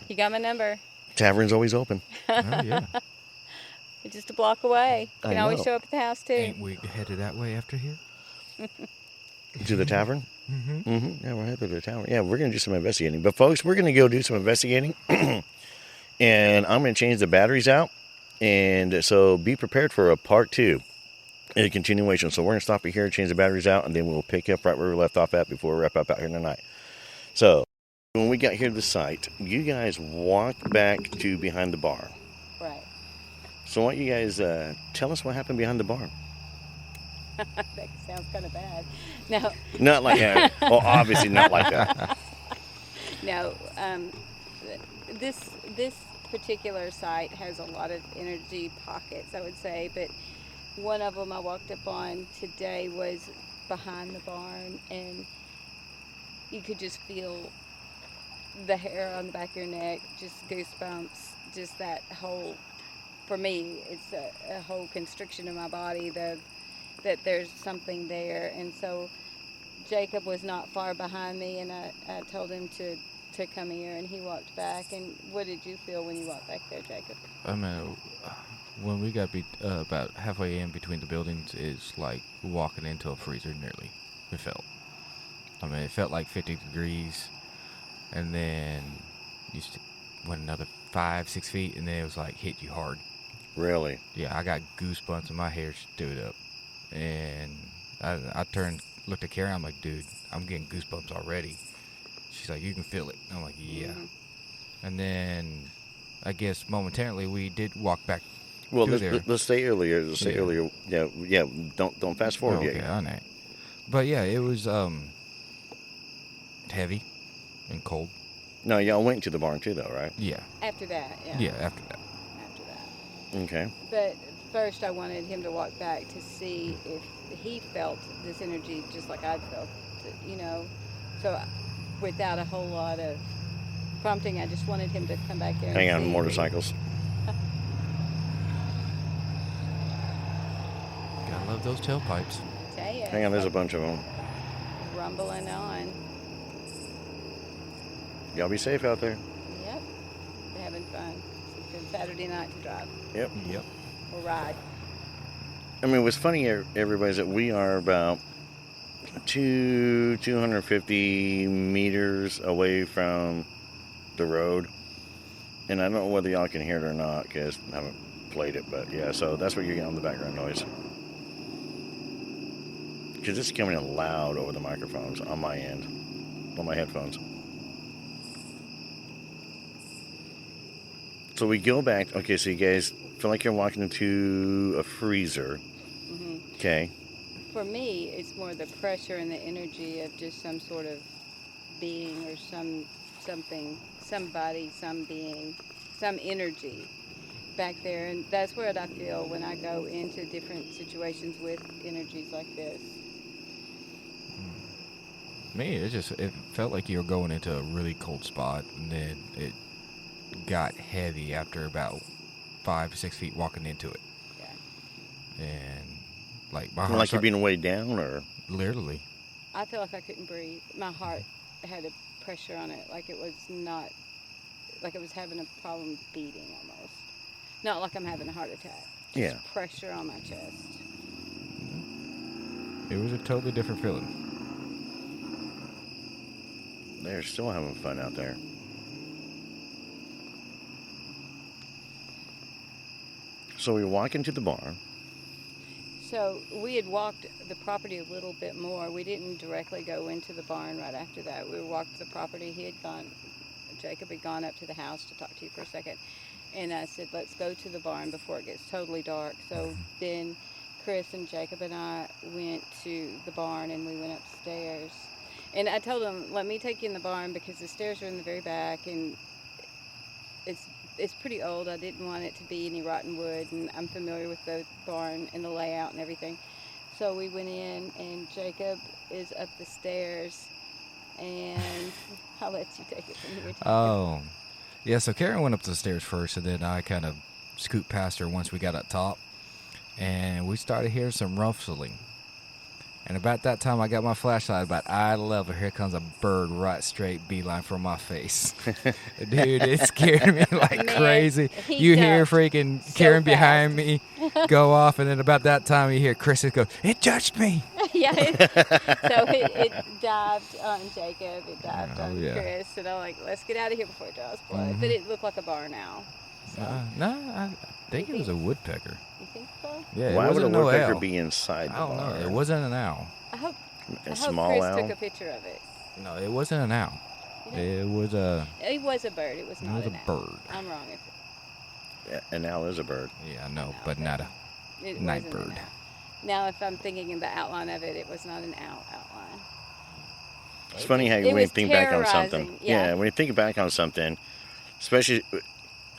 You got my number. Tavern's always open. Oh, yeah. It's just a block away. You I can always know. show up at the house, too. Ain't we headed that way after here? To the tavern? Mm-hmm. Mm-hmm. Yeah, we're headed to the tavern. Yeah, we're going to do some investigating. But, folks, we're going to go do some investigating. And I'm going to change the batteries out. And so be prepared for a part 2, a continuation. So we're going to stop it here, change the batteries out, and then we'll pick up right where we left off at before we wrap up out here tonight. So when we got here to the site, you guys walked back to behind the bar. Right. So why don't you guys tell us what happened behind the bar? That sounds kind of bad. No. Not like that. Well, obviously not like that. No. This particular site has a lot of energy pockets, I would say, but one of them I walked up on today was behind the barn, and you could just feel the hair on the back of your neck, just goosebumps, just that whole, for me, it's a whole constriction of my body, that there's something there. And so Jacob was not far behind me, and I told him to come here, and he walked back. And what did you feel when you walked back there, Jacob? I mean, when we got about halfway in between the buildings, it's like walking into a freezer nearly. It felt. I mean, it felt like 50 degrees, and then went another 5-6 feet, and then it was like hit you hard. Really? Yeah, I got goosebumps and my hair stood up, and I turned, looked at Karen. I'm like, dude, I'm getting goosebumps already. She's like, you can feel it. I'm like, yeah. Mm-hmm. And then, I guess momentarily we did walk back. Well, let's stay earlier. Let's stay earlier. Yeah. Don't fast forward yet. Okay, I know. But yeah, it was heavy and cold. No, y'all went to the barn too, though, right? Yeah. After that, yeah. Yeah, after that. Okay. But first, I wanted him to walk back to see if he felt this energy just like I'd felt it, you know. So without a whole lot of prompting, I just wanted him to come back there. Hang on, motorcycles. Gotta love those tailpipes. Tell you, Hang on, there's a bunch of them. Rumbling on. Y'all be safe out there. Yep. They're having fun. It's a good Saturday night to drive. Yep. Or ride. I mean, what's funny, everybody, is that we are about 250 meters away from the road. And I don't know whether y'all can hear it or not, because I haven't played it. But yeah, so that's what you're getting on the background noise. Because it's coming in loud over the microphones on my end, on my headphones. So we go back. Okay, so you guys feel like you're walking into a freezer. Mm-hmm. Okay. For me, it's more the pressure and the energy of just some sort of being or something, somebody, some being, some energy back there. And that's what I feel when I go into different situations with energies like this. Me, it felt like you were going into a really cold spot, and then it got heavy after about 5-6 feet walking into it. Yeah. And like my heart. Like you're being weighed down, or literally. I feel like I couldn't breathe. My heart had a pressure on it, like it was like it was having a problem beating almost. Not like I'm having a heart attack. Just pressure on my chest. It was a totally different feeling. They're still having fun out there. So we walk into the barn. So we had walked the property a little bit more. We didn't directly go into the barn right after that. We walked the property. Jacob had gone up to the house to talk to you for a second. And I said, let's go to the barn before it gets totally dark. So then Chris and Jacob and I went to the barn, and we went upstairs. And I told them, let me take you in the barn because the stairs are in the very back, and it's pretty old. I didn't want it to be any rotten wood, and I'm familiar with the barn and the layout and everything. So we went in, and Jacob is up the stairs, and I'll let you take it from here. Oh. Yeah, so Karen went up the stairs first, and then I kind of scooped past her once we got up top. And we started hearing some ruffling. And about that time, I got my flashlight about eye level. Here comes a bird right straight beeline for my face. Dude, it scared me like crazy. You hear freaking so Karen behind me go off, and then about that time, you hear Chris go, "It touched me." Yeah, so it dived on Jacob, it dived on Chris, and I'm like, let's get out of here before it draws blood. But it looked like a barn owl. So. No, I think it was a woodpecker. You think so? Yeah. Why would a woodpecker owl. be inside the barn? I don't know. It wasn't an owl. I hope small Chris owl? took a picture of it. No, it wasn't an owl. It was a. It was a bird. It was not an owl. Bird. I'm wrong. An owl is a bird. Yeah, I know, but not a night bird. Now, if I'm thinking of the outline of it, it was not an owl outline. It's funny how when you think back on something. Yeah, when you think back on something, especially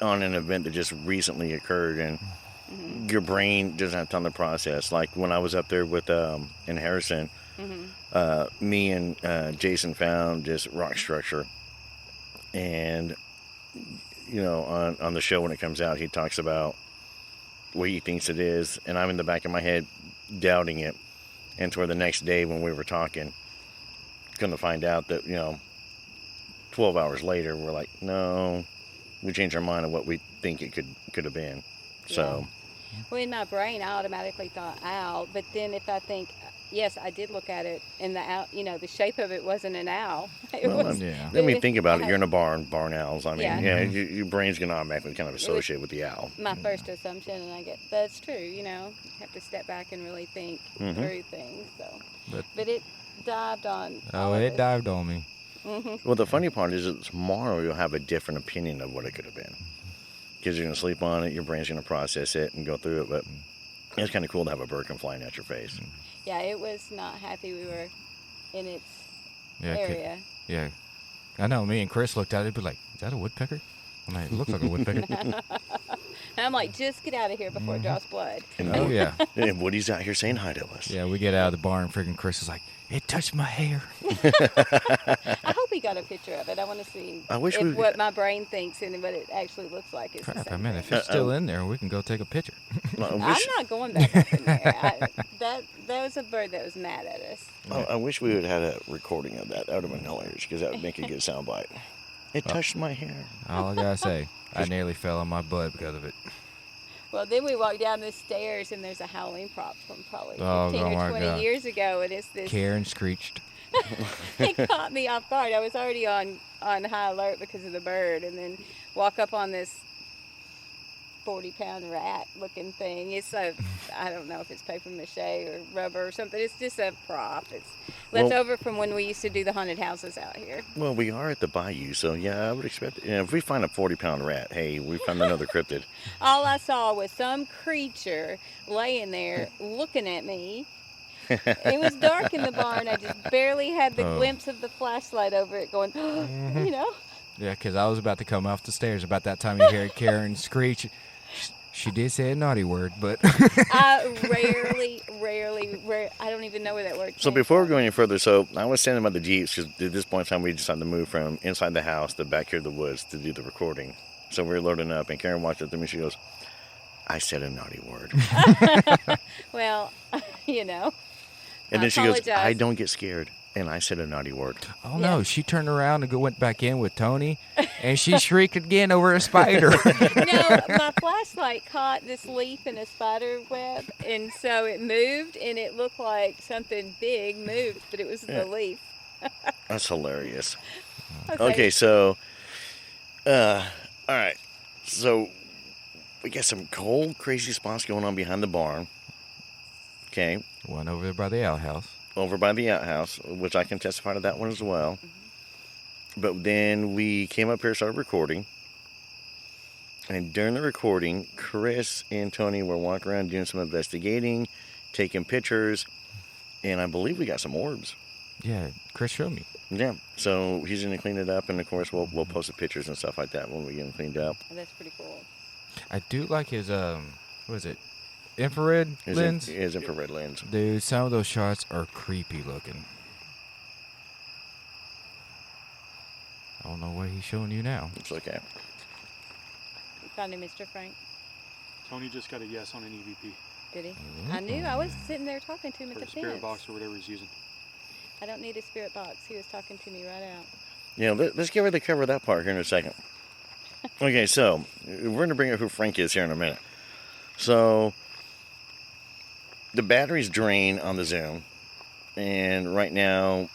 on an event that just recently occurred, and your brain doesn't have time to process. Like when I was up there with in Harrison, me and Jason found this rock structure, and on the show when it comes out, he talks about what he thinks it is, and I'm in the back of my head doubting it. And toward the next day when we were talking, come to find out that 12 hours later, we're like, no, we changed our mind on what we think it could have been. So, well, in my brain, I automatically thought owl, but then if I think, yes, I did look at it, and the owl, the shape of it wasn't an owl. Think about it. You're in a barn owls. I mean, your brain's gonna automatically kind of associate with the owl. My first assumption, and I get that's true. You have to step back and really think through things. So, but it dived on. Oh, it dived on me. Well, the funny part is that tomorrow you'll have a different opinion of what it could have been, because you're gonna sleep on it. Your brain's gonna process it and go through it. But it's kind of cool to have a bird come flying at your face. Yeah, it was not happy we were in its area. Yeah. I know, me and Chris looked at it, but like, is that a woodpecker? I'm like, it looks like a woodpecker. And I'm like, just get out of here before it draws blood. Oh, yeah. And Woody's out here saying hi to us. Yeah, we get out of the barn, freaking Chris is like, it touched my hair. I hope he got a picture of it. I want to see what my brain thinks and what it actually looks like. Is crap, if it's still in there, we can go take a picture. I'm not going back up in there. That was a bird that was mad at us. I wish we would have had a recording of that. That would have been hilarious, because that would make a good soundbite. It touched my hair. All I gotta say, I nearly fell on my butt because of it. Well, then we walked down the stairs, and there's a Halloween prop from probably 15 or 20 years ago, and it's this... Karen screeched. It caught me off guard. I was already on high alert because of the bird, and then walk up on this 40-pound rat-looking thing. It's I don't know if it's paper mache or rubber or something. It's just a prop. It's left over from when we used to do the haunted houses out here. Well, we are at the bayou, so yeah, I would expect it. If we find a 40-pound rat, hey, we found another cryptid. All I saw was some creature laying there looking at me. It was dark in the barn. I just barely had the glimpse of the flashlight over it going, Yeah, because I was about to come off the stairs. About that time you hear Karen screech. She did say a naughty word, but... I rarely, I don't even know where that word came So before we go any further, I was standing by the Jeeps, because at this point in time we decided to move from inside the house to back here to the woods to do the recording. So we were loading up, and Karen walked up to me, she goes, I said a naughty word. Well, And then she goes, I don't get scared. And I said a naughty word. Oh, no. She turned around and went back in with Tony, and she shrieked again over a spider. No, my flashlight caught this leaf in a spider web, and so it moved, and it looked like something big moved, but it was the leaf. That's hilarious. Okay, so, all right. So, we got some cold, crazy spots going on behind the barn. Okay. One over there by the outhouse. Over by the outhouse, which I can testify to that one as well. But then we came up here, started recording. And during the recording, Chris and Tony were walking around doing some investigating, taking pictures. And I believe we got some orbs. Yeah, Chris showed me. Yeah, so he's going to clean it up. And, of course, we'll post the pictures and stuff like that when we get them cleaned up. Oh, that's pretty cool. I do like his, what is it? Infrared lens? His infrared lens. Dude, some of those shots are creepy looking. I don't know what he's showing you now. It's okay. You found him, Mr. Frank? Tony just got a yes on an EVP. Did he? I knew. I was sitting there talking to him at Or the a spirit fence. box or whatever he's using. I don't need a spirit box. He was talking to me right out. Yeah, let's get ready to cover that part here in a second. Okay, so we're going to bring up who Frank is here in a minute. So the batteries drain on the Zoom, and right now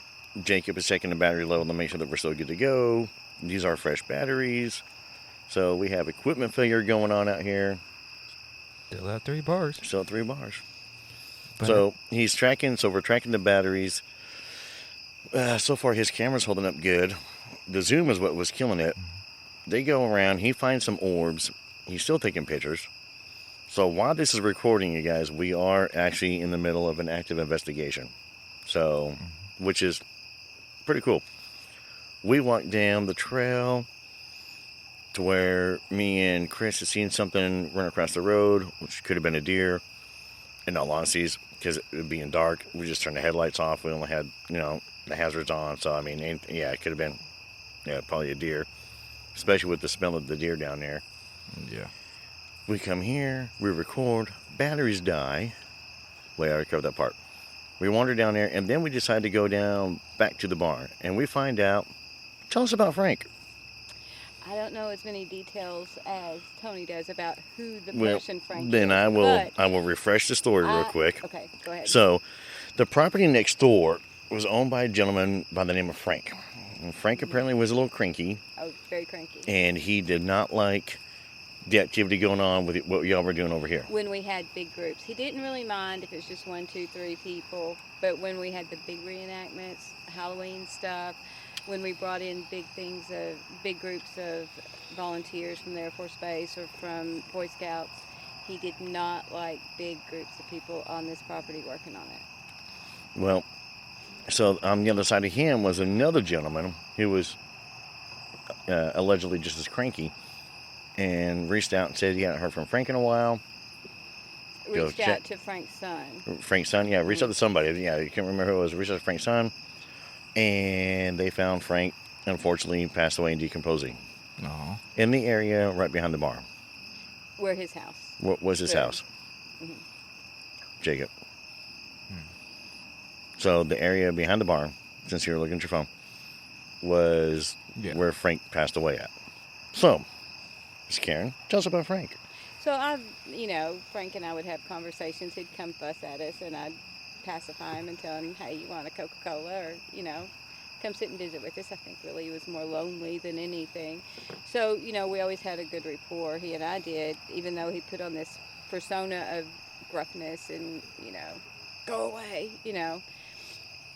Jacob is checking the battery level to make sure that we're still good to go. These are fresh batteries, so we have equipment failure going on out here. Still at 3 bars. Still at 3 bars. But So he's tracking. So we're tracking the batteries. So far, his camera's holding up good. The Zoom is what was killing it. They go around. He finds some orbs. He's still taking pictures. So while this is recording, you guys, we are actually in the middle of an active investigation. So, which is pretty cool. We walked down the trail to where me and Chris had seen something run across the road, which could have been a deer. In all honesty, because it being dark, we just turned the headlights off. We only had, the hazards on. So, I mean, yeah, it could have been, probably a deer. Especially with the smell of the deer down there. Yeah. We come here, we record, batteries die. Wait, I already covered that part. We wander down there, and then we decide to go down back to the barn. And we find out, tell us about Frank. I don't know as many details as Tony does about who the Well, person Frank then is. I will refresh the story real quick. Okay, go ahead. So, the property next door was owned by a gentleman by the name of Frank. And Frank apparently was a little cranky. Oh, very cranky. And he did not like the activity going on with what y'all were doing over here. When we had big groups, he didn't really mind if it was just 1, 2, 3 people. But when we had the big reenactments, Halloween stuff, when we brought in big groups of volunteers from the Air Force Base or from Boy Scouts, he did not like big groups of people on this property working on it. Well, so on the other side of him was another gentleman who was allegedly just as cranky, and reached out and said he hadn't heard from Frank in a while. Reached out to Frank's son. Frank's son, yeah, reached out to somebody. Yeah, you can't remember who it was. Reached out to Frank's son, and they found Frank, unfortunately, passed away and decomposing. Aww. In the area right behind the barn. Where his house. What was his house? Mm-hmm. Jacob. So the area behind the barn, since you were looking at your phone, was where Frank passed away at. So, Miss Karen, tell us about Frank. So Frank and I would have conversations. He'd come fuss at us, and I'd pacify him and tell him, hey, you want a Coca-Cola, or, come sit and visit with us. I think really he was more lonely than anything. So, we always had a good rapport, he and I did, even though he put on this persona of gruffness and, go away,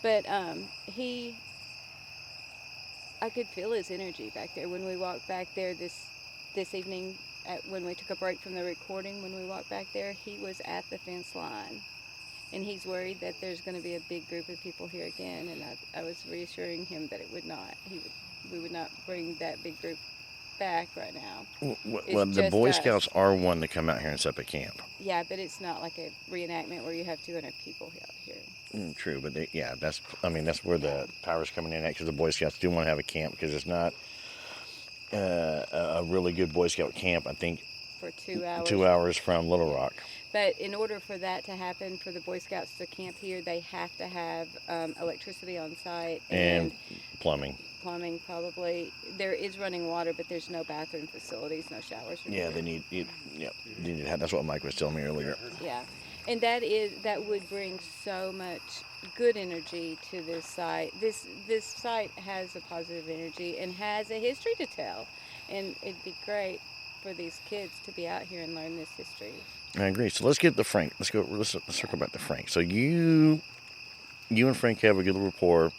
But I could feel his energy back there when we walked back there this evening. When we took a break from the recording, when we walked back there, he was at the fence line, and he's worried that there's going to be a big group of people here again. And I was reassuring him that it would not. We would not bring that big group back right now. Well, the Boy Scouts are one to come out here and set up a camp. Yeah, but it's not like a reenactment where you have 200 people out here. True, but that's where the power's coming in at, because the Boy Scouts do want to have a camp, because it's not a really good Boy Scout camp, I think. For 2 hours. 2 hours from Little Rock. But in order for that to happen, for the Boy Scouts to camp here, they have to have electricity on site. And plumbing. Plumbing, probably. There is running water, but there's no bathroom facilities, no showers. Yeah, they need to have, that's what Mike was telling me earlier. Yeah. And that would bring so much good energy to this site. This site has a positive energy and has a history to tell. And it'd be great for these kids to be out here and learn this history. I agree. So let's get to Frank. Let's circle back to Frank. So you and Frank have a good rapport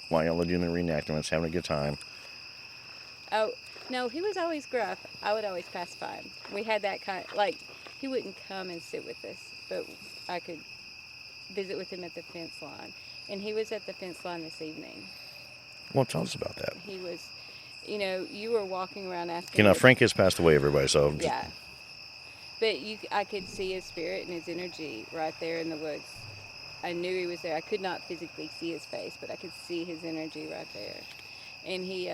while y'all are doing the reenactments, having a good time. Oh, no, he was always gruff. I would always pacify him. We had that he wouldn't come and sit with us, but I could visit with him at the fence line. And he was at the fence line this evening. Well, tell us about that. He was, you were walking around after. Frank has passed away, everybody, so. Yeah. But I could see his spirit and his energy right there in the woods. I knew he was there. I could not physically see his face, but I could see his energy right there. And he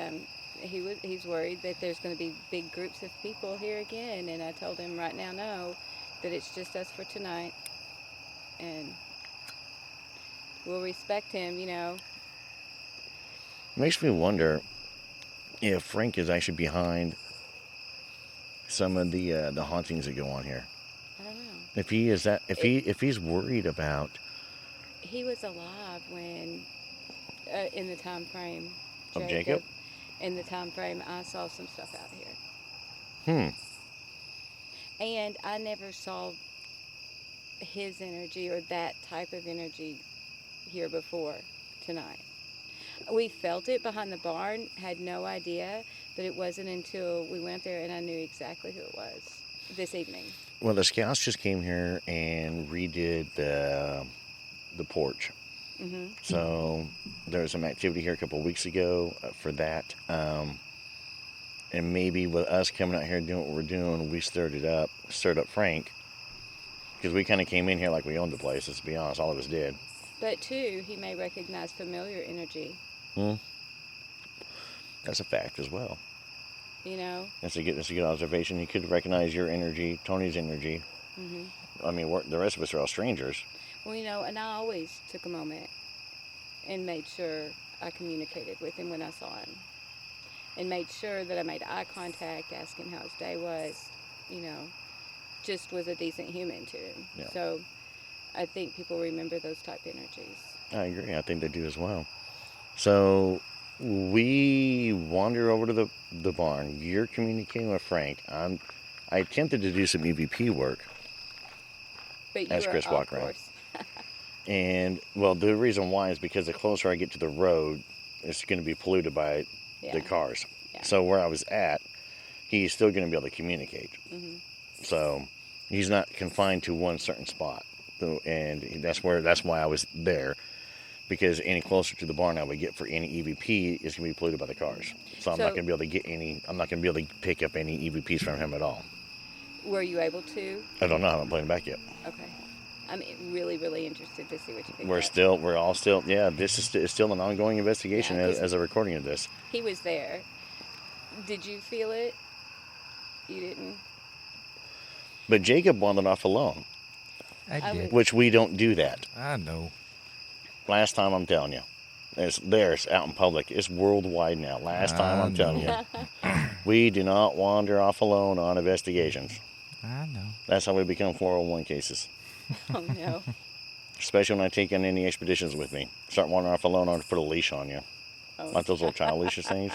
he's worried that there's going to be big groups of people here again, and I told him right now, no, that it's just us for tonight, and we'll respect him, you know. Makes me wonder if Frank is actually behind some of the hauntings that go on here. I don't know. If he is that, if he's worried about. He was alive when, in the time frame. Of Jacob? In the time frame, I saw some stuff out here. And I never saw his energy or that type of energy here before tonight. We felt it behind the barn, had no idea, but it wasn't until we went there and I knew exactly who it was this evening. Well, the scouts just came here and redid the porch. Mm-hmm. So there was some activity here a couple of weeks ago for that. And maybe with us coming out here doing what we're doing, we stirred up Frank. Because we kind of came in here like we owned the place, let's be honest, all of us did. But too, he may recognize familiar energy. That's a fact as well. You know? That's a good observation. He could recognize your energy, Tony's energy. Mm-hmm. I mean, the rest of us are all strangers. Well, you know, and I always took a moment and made sure I communicated with him when I saw him. And made sure that I made eye contact, asked him how his day was, you know, just was a decent human to him. Yeah. So I think people remember those type energies. I agree. I think they do as well. So we wander over to the barn. You're communicating with Frank. I attempted to do some EVP work. But as you Chris were walked around. And, well, the reason why is because the closer I get to the road, it's going to be polluted by the cars. Yeah. So where I was at, he's still going to be able to communicate. Mm-hmm. So he's not confined to one certain spot. So, and that's why I was there. Because any closer to the barn I would get for any EVP is going to be polluted by the cars. So I'm not going to be able to get I'm not going to be able to pick up any EVPs from him at all. Were you able to? I don't know. I haven't played him back yet. Okay. I'm really, really interested to see what you picked We're all still, this is still an ongoing investigation as a recording of this. He was there. Did you feel it? You didn't? But Jacob wandered off alone. I did. Which we don't do that. I know. Last time, I'm telling you. It's out in public. It's worldwide now. Last time, I'm telling you. We do not wander off alone on investigations. I know. That's how we become 401 cases. Oh, no. Especially when I take on any expeditions with me. Start wandering off alone, I have to put a leash on you. Oh. Like those little child leashes things.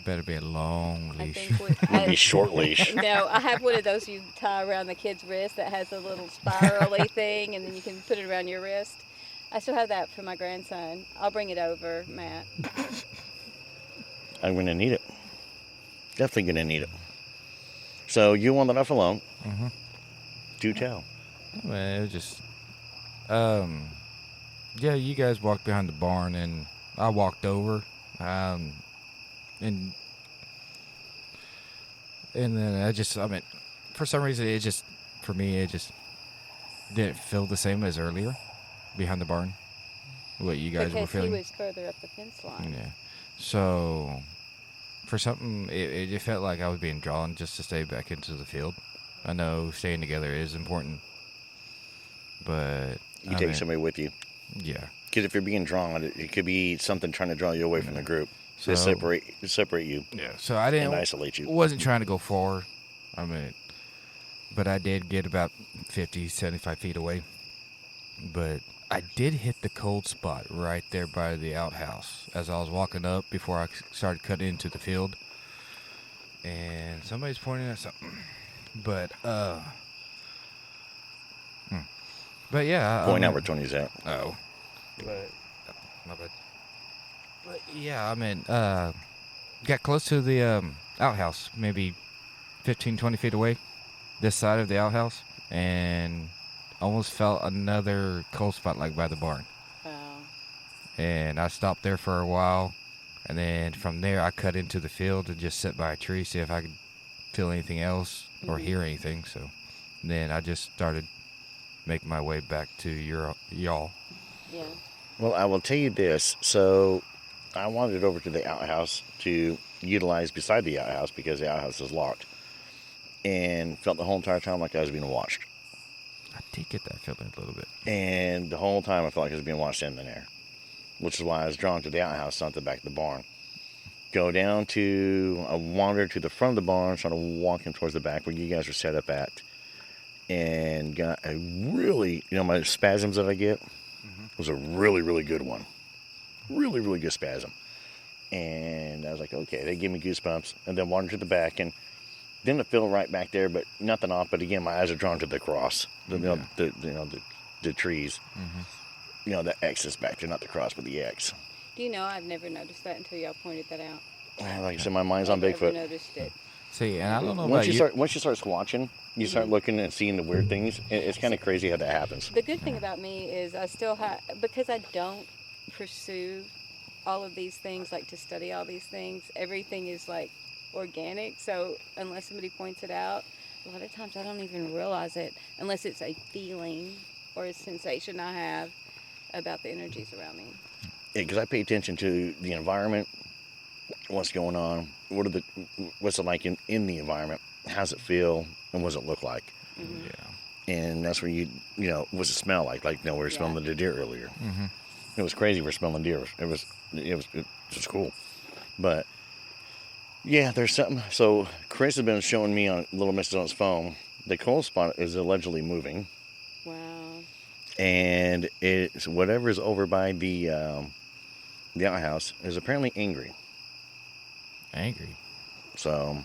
Better be a long leash. Would be short leash. No, I have one of those you tie around the kid's wrist that has a little spirally thing, and then you can put it around your wrist. I still have that for my grandson. I'll bring it over, Matt. I'm going to need it. Definitely going to need it. So you wandered off alone. Mm-hmm. Do tell. Well, it was just, yeah, you guys walked behind the barn, and I walked over, and then for some reason, for me, it just didn't feel the same as earlier behind the barn. What you guys were feeling. Because he was further up the fence line. Yeah. So, for something, it felt like I was being drawn just to stay back into the field. I know staying together is important, but you take somebody with you. Yeah. Because if you're being drawn, it could be something trying to draw you away from the group. So separate you. Yeah. So I didn't isolate you. Wasn't trying to go far. But I did get about 50, 75 feet away. But I did hit the cold spot right there by the outhouse as I was walking up before I started cutting into the field. And somebody's pointing at something. But yeah. Point out where Tony's at. Oh. Right. My bad. But yeah, got close to the outhouse, maybe 15, 20 feet away, this side of the outhouse, and almost felt another cold spot like by the barn. Wow. And I stopped there for a while, and then from there I cut into the field and just sit by a tree, see if I could feel anything else or hear anything. So then I just started making my way back to y'all. Yeah. Well, I will tell you this. So I wandered over to the outhouse to utilize beside the outhouse because the outhouse is locked, and felt the whole entire time like I was being watched. I did get that feeling a little bit. And the whole time I felt like I was being watched in there, which is why I was drawn to the outhouse, not the back of the barn. I wandered to the front of the barn, started walking towards the back where you guys were set up at, and got a really, my spasms that I get was a really, really good one. Really, really good spasm. And I was like, okay, they gave me goosebumps, and then wandered to the back, and didn't feel right back there, but nothing off. But again, my eyes are drawn to the cross, the trees. The X is back there, not the cross, but the X. Do you know, I've never noticed that until y'all pointed that out. Like I said, my mind's on Bigfoot. I've never noticed it. See, and I don't know once about once you start squatching, you start looking and seeing the weird things. It's kind of crazy how that happens. The good thing about me is I still have, because I don't pursue all of these things, like to study all these things, everything is like organic. So unless somebody points it out, a lot of times I don't even realize it unless it's a feeling or a sensation I have about the energies around me. Yeah, because I pay attention to the environment, what's going on, what's it like in the environment, how's it feel, and what does it look like. Yeah. And that's where what's it smell like? Like, we were smelling the deer earlier. It was crazy. We're smelling deer. It was just cool. But yeah, there's something. So Chris has been showing me on Little Miss on his phone. The cold spot is allegedly moving. Wow. And it's whatever is over by the outhouse is apparently angry. Angry. So.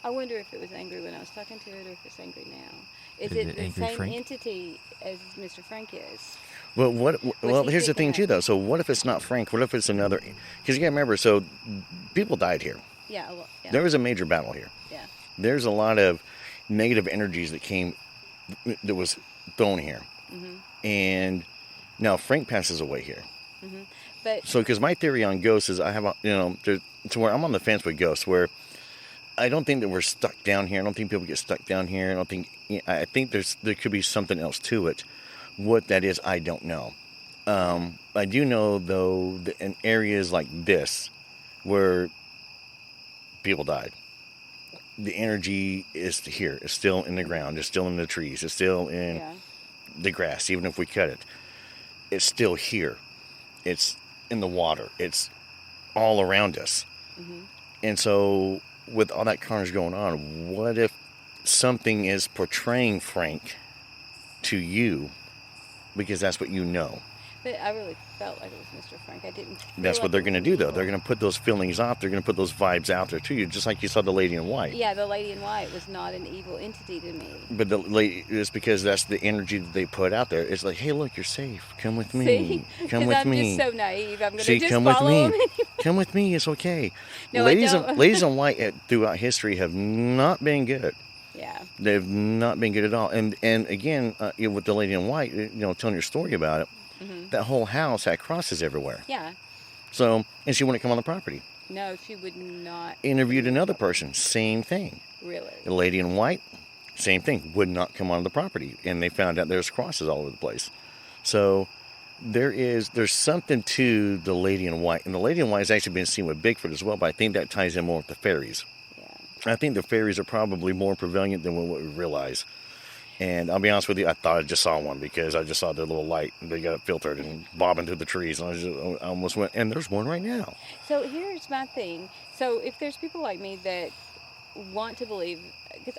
I wonder if it was angry when I was talking to it, or if it's angry now. Is it the same Frank? Entity as Mr. Frank is? Well, here's the thing too, though. So what if it's not Frank? What if it's another? Because you got to remember, so people died here. Yeah, well, yeah. There was a major battle here. Yeah. There's a lot of negative energies that was thrown here. And now Frank passes away here. But so, because my theory on ghosts is I have, to where I'm on the fence with ghosts, where I don't think that we're stuck down here. I don't think people get stuck down here. I think there could be something else to it. What that is, I don't know. I do know, though, that in areas like this, where people died, the energy is here. It's still in the ground. It's still in the trees. It's still in the grass, even if we cut it. It's still here. It's in the water. It's all around us. And so, with all that carnage going on, what if something is portraying Frank to you because that's what you know? But I really felt like it was Mr. Frank. I didn't. That's what they're going to do, though. They're going to put those feelings out. They're going to put those vibes out there to you, just like you saw the lady in white. Yeah, the lady in white was not an evil entity to me. But the lady, it's because that's the energy that they put out there. It's like, hey, look, you're safe. Come with me. See? Come with I'm me. just so naive. I'm going to See, just come follow with me. him anyway. Come with me. It's okay. No, ladies, I don't. Ladies in white throughout history have not been good. Yeah. They've not been good at all. And again, with the lady in white, telling your story about it, that whole house had crosses everywhere. Yeah. So, and she wouldn't come on the property. No, she would not. Interviewed another person, same thing. Really? The lady in white, same thing, would not come on the property. And they found out there's crosses all over the place. So, there's something to the lady in white. And the lady in white has actually been seen with Bigfoot as well, but I think that ties in more with the fairies. I think the fairies are probably more prevalent than what we realize. And I'll be honest with you, I thought I just saw one because I just saw their little light. They got it filtered and bobbing through the trees. And I almost went, and there's one right now. So here's my thing. So if there's people like me that want to believe, because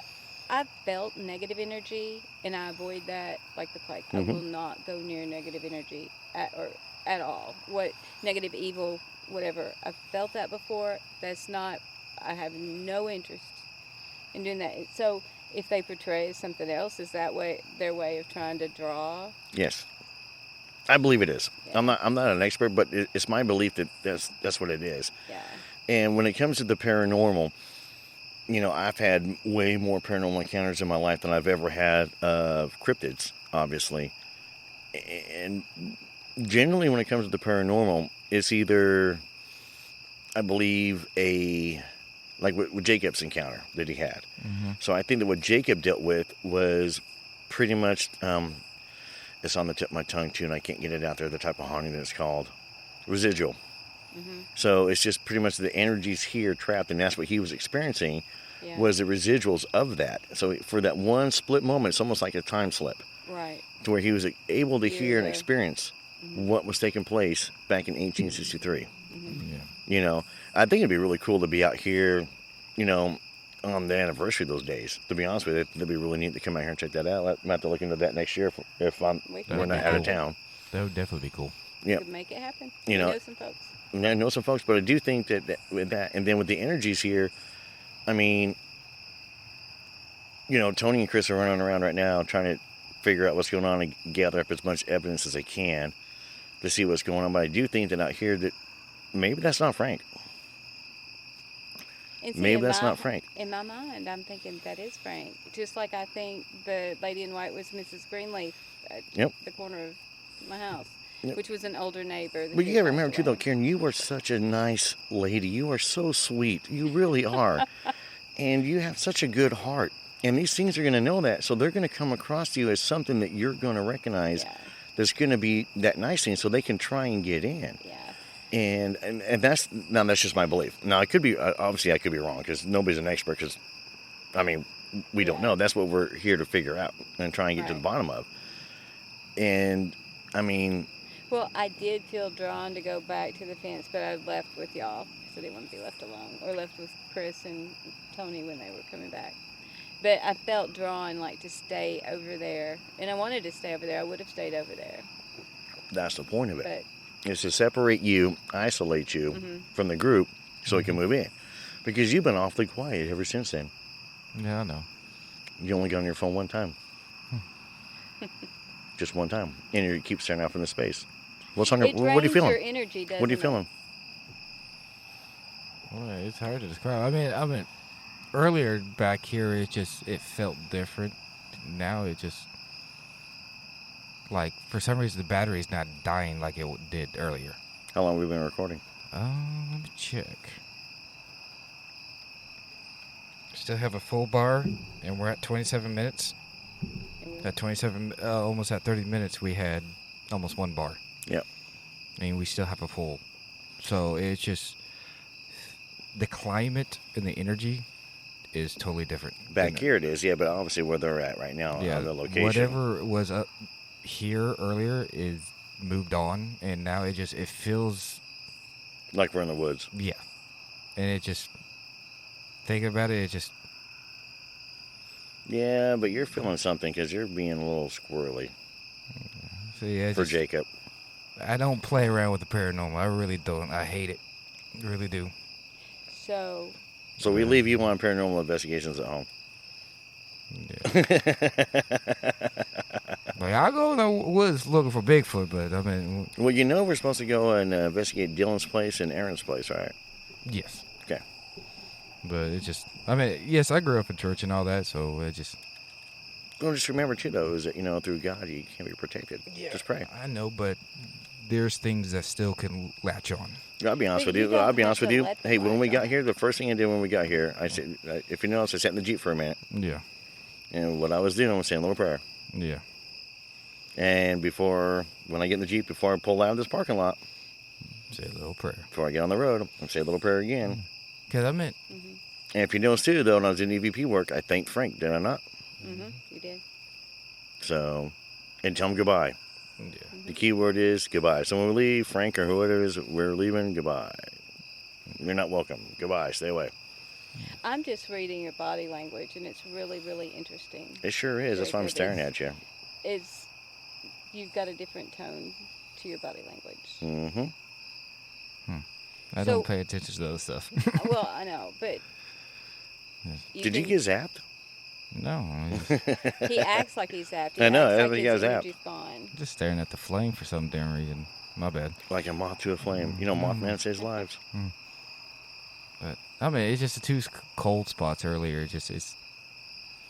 I've felt negative energy and I avoid that like the plague. I will not go near negative energy at all. What negative, evil, whatever. I've felt that before. I have no interest in doing that. So if they portray as something else, is that their way of trying to draw? Yes, I believe it is. Yeah. I'm not an expert, but it's my belief that that's what it is. Yeah. And when it comes to the paranormal, I've had way more paranormal encounters in my life than I've ever had of cryptids, obviously. And generally, when it comes to the paranormal, it's either, I believe, like with Jacob's encounter that he had. So I think that what Jacob dealt with was pretty much, it's on the tip of my tongue too, and I can't get it out there, the type of haunting that it's called. Residual. So it's just pretty much the energies here trapped, and that's what he was experiencing. Yeah. Was the residuals of that. So for that one split moment, it's almost like a time slip. Right. To where he was able to hear and there. experience what was taking place back in 1863. Yeah. You know, I think it'd be really cool to be out here, you know, on the anniversary of those days. To be honest with you, it'd be really neat to come out here and check that out. I might have to look into that next year if we're not out of town. That would definitely be cool. Yeah. Could make it happen. You know, know some folks. I know some folks, but I do think that with that, and then with the energies here, I mean, you know, Tony and Chris are running around right now trying to figure out what's going on and gather up as much evidence as they can to see what's going on. But I do think that out here that maybe that's not Frank. And see, Maybe that's not Frank. In my mind, I'm thinking that is Frank. Just like I think the lady in white was Mrs. Greenleaf at the corner of my house, which was an older neighbor. But you got to remember, too, though, Karen, you are such a nice lady. You are so sweet. You really are. And you have such a good heart. And these things are going to know that. So they're going to come across to you as something that you're going to recognize that's going to be that nice thing so they can try and get in. Yeah. And that's just my belief. Now, I could be, obviously I could be wrong because nobody's an expert because, I mean, we don't know. That's what we're here to figure out and try and get to the bottom of. And, I mean... Well, I did feel drawn to go back to the fence, but I left with y'all because I didn't want to be left alone, or left with Chris and Tony when they were coming back. But I felt drawn, like, to stay over there. And I wanted to stay over there. I would have stayed over there. That's the point of it. But, is to separate you, isolate you from the group so it can move in. Because you've been awfully quiet ever since then. Yeah, I know. You only got on your phone one time. Just one time. And you keep staring out from the space. What's on your... What are you feeling? Your energy, what are you feeling? Well, it's hard to describe. I mean, earlier back here, it felt different. Now it just... Like, for some reason, the battery's not dying like it did earlier. How long have we been recording? Let me check. Still have a full bar, and we're at 27 minutes. At 27, almost at 30 minutes, we had almost one bar. Yep. And we still have a full. So it's just... The climate and the energy is totally different. Back here it is, but obviously where they're at right now on the location. Whatever was up here earlier is moved on, and now it feels like we're in the woods. Yeah. And it just, thinking about it, yeah, but you're feeling something because you're being a little squirrely. For Jacob. I don't play around with the paranormal. I really don't. I hate it. I really do. So we leave you on paranormal investigations at home. Yeah. Like, I go in the woods looking for Bigfoot, but I mean... Well, you know we're supposed to go and investigate Dylan's place and Aaron's place, right? Yes. Okay. But it just... I mean, yes, I grew up in church and all that, so it just... Well, just remember, too, though, is that, you know, through God, you can be protected. Yeah. Just pray. I know, but there's things that still can latch on. I'll be honest with you. Hey, when we got here, the first thing I did when we got here, I said, if you notice, I sat in the Jeep for a minute. Yeah. And what I was doing, I was saying a little prayer. Yeah. And when I get in the Jeep, before I pull out of this parking lot, say a little prayer. Before I get on the road, I'll say a little prayer again. Because I meant... And if you notice, too, though, when I was in EVP work, I thanked Frank, did I not? You did. So, and tell him goodbye. Yeah. The key word is goodbye. So when we leave, Frank or whoever it is, we're leaving, goodbye. You're not welcome. Goodbye. Stay away. I'm just reading your body language, and it's really, really interesting. It sure is. That's why I'm staring at you. You've got a different tone to your body language. Mm-hmm. I don't pay attention to those stuff. Well, I know, but... Did you get zapped? No. He acts like he's zapped. I know. Everybody got zapped. Just staring at the flame for some damn reason. My bad. Like a moth to a flame. You know, Mothman saves lives. But, I mean, it's just the two cold spots earlier.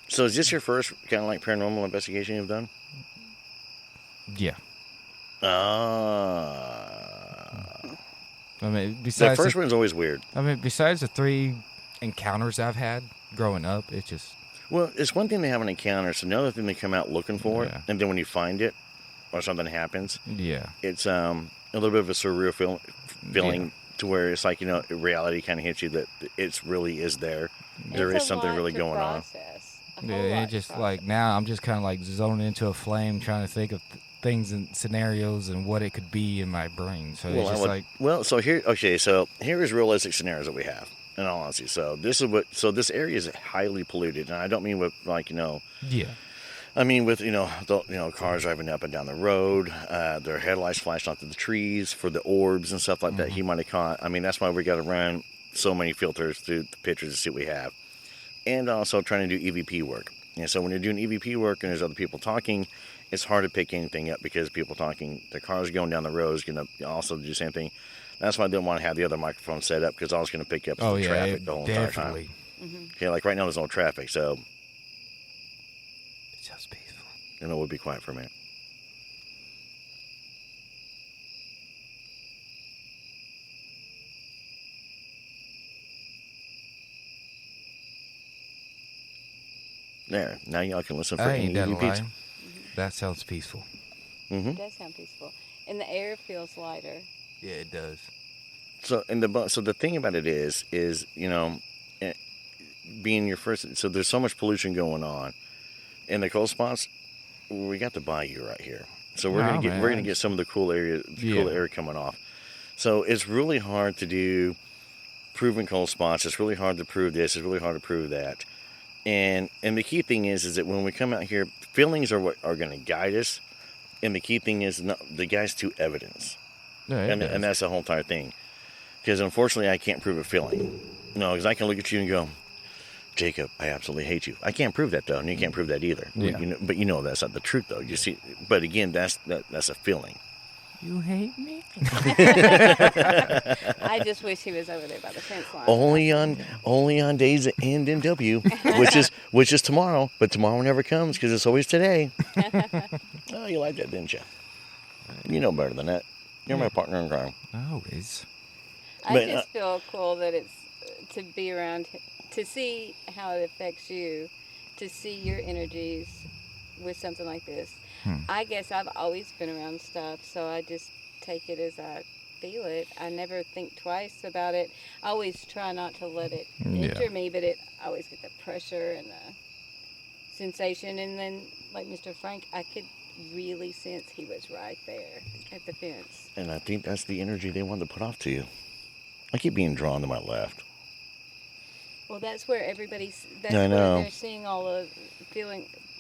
So is this your first kind of like paranormal investigation you've done? Yeah. I mean, besides the first one's always weird. I mean, besides the 3 encounters I've had growing up, it's just... Well, it's one thing to have an encounter. It's another thing to come out looking for it. And then when you find it or something happens, yeah, it's a little bit of a surreal feeling to where it's like, reality kind of hits you that it really is there. There is something really going on. Yeah, it's just like now I'm just kind of like zoning into a flame, trying to think of things and scenarios and what it could be in my brain. So it's just so here is realistic scenarios that we have. In all honesty, so this area is highly polluted, and I don't mean with Yeah. I mean with cars driving up and down the road, their headlights flashing onto the trees for the orbs and stuff like that he might have caught. I mean, that's why we got to run so many filters through the pictures to see what we have, and also trying to do EVP work. And so when you're doing EVP work and there's other people talking, it's hard to pick anything up because people talking, their cars going down the road is going to also do the same thing. That's why I didn't want to have the other microphone set up, because I was going to pick up the traffic the whole entire time. Mm-hmm. Okay, like right now there's no traffic, so it sounds peaceful. And it would be quiet for a minute. There, now y'all can listen for any EVPs. That sounds peaceful. Mm-hmm. It does sound peaceful, and the air feels lighter. Yeah, it does. So the thing about it is being your first. So there's so much pollution going on, in the cold spots. We got the bayou right here, so we're gonna get some of the cool air coming off. So it's really hard to do proven cold spots. It's really hard to prove this. It's really hard to prove that. And the key thing is that when we come out here, feelings are what are going to guide us. And the key thing is the guys to evidence. Yeah, and that's the whole entire thing. Because unfortunately, I can't prove a feeling. No, because I can look at you and go, Jacob, I absolutely hate you. I can't prove that, though, and you can't prove that either. Yeah. But that's not the truth, though. You see, but again, that's a feeling. You hate me? I just wish he was over there by the fence line. Only on days that end in W, which is tomorrow. But tomorrow never comes because it's always today. Oh, you like that, didn't you? You know better than that. You're my partner in crime. Always. I just feel cool that it's to be around, to see how it affects you, to see your energies with something like this. I guess I've always been around stuff, so I just take it as I feel it. I never think twice about it. I always try not to let it enter me, but I always get the pressure and the sensation. And then, like Mr. Frank, I could really sense he was right there at the fence. And I think that's the energy they want to put off to you. I keep being drawn to my left. Well, that's where everybody's. That's I know. where they're seeing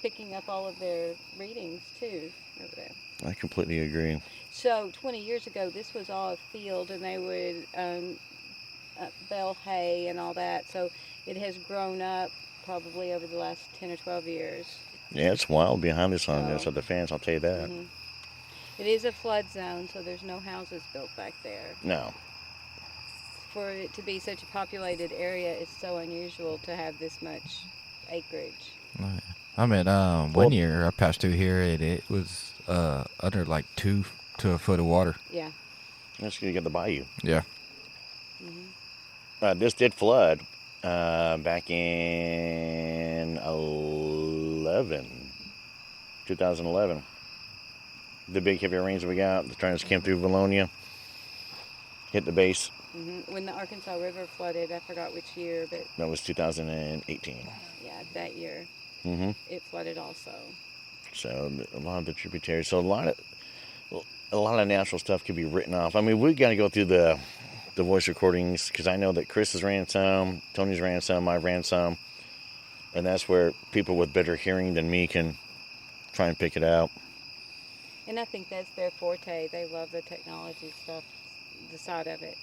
picking up all of their readings too over there. I completely agree. So 20 years ago, this was all a field, and they would bale hay and all that. So it has grown up probably over the last 10 or 12 years. Yeah, it's wild behind us on this at the fence, I'll tell you that. Mm-hmm. It is a flood zone, so there's no houses built back there. No. For it to be such a populated area, it's so unusual to have this much acreage. Right. I mean, one year I passed through here and it was under like 2 to a foot of water. Yeah. That's going to get the bayou. Yeah. Mm-hmm. This did flood back in 2011. The big heavy rains we got, the tornadoes came through Valonia, hit the base. Mm-hmm. When the Arkansas River flooded, I forgot which year, but... That was 2018. Yeah, that year. Mm-hmm. It flooded also. So a lot of the tributaries. So a lot of natural stuff could be written off. I mean, we got to go through the voice recordings because I know that Chris has ran some, Tony's ran some, I've ran some, and that's where people with better hearing than me can try and pick it out. And I think that's their forte. They love the technology stuff, the side of it.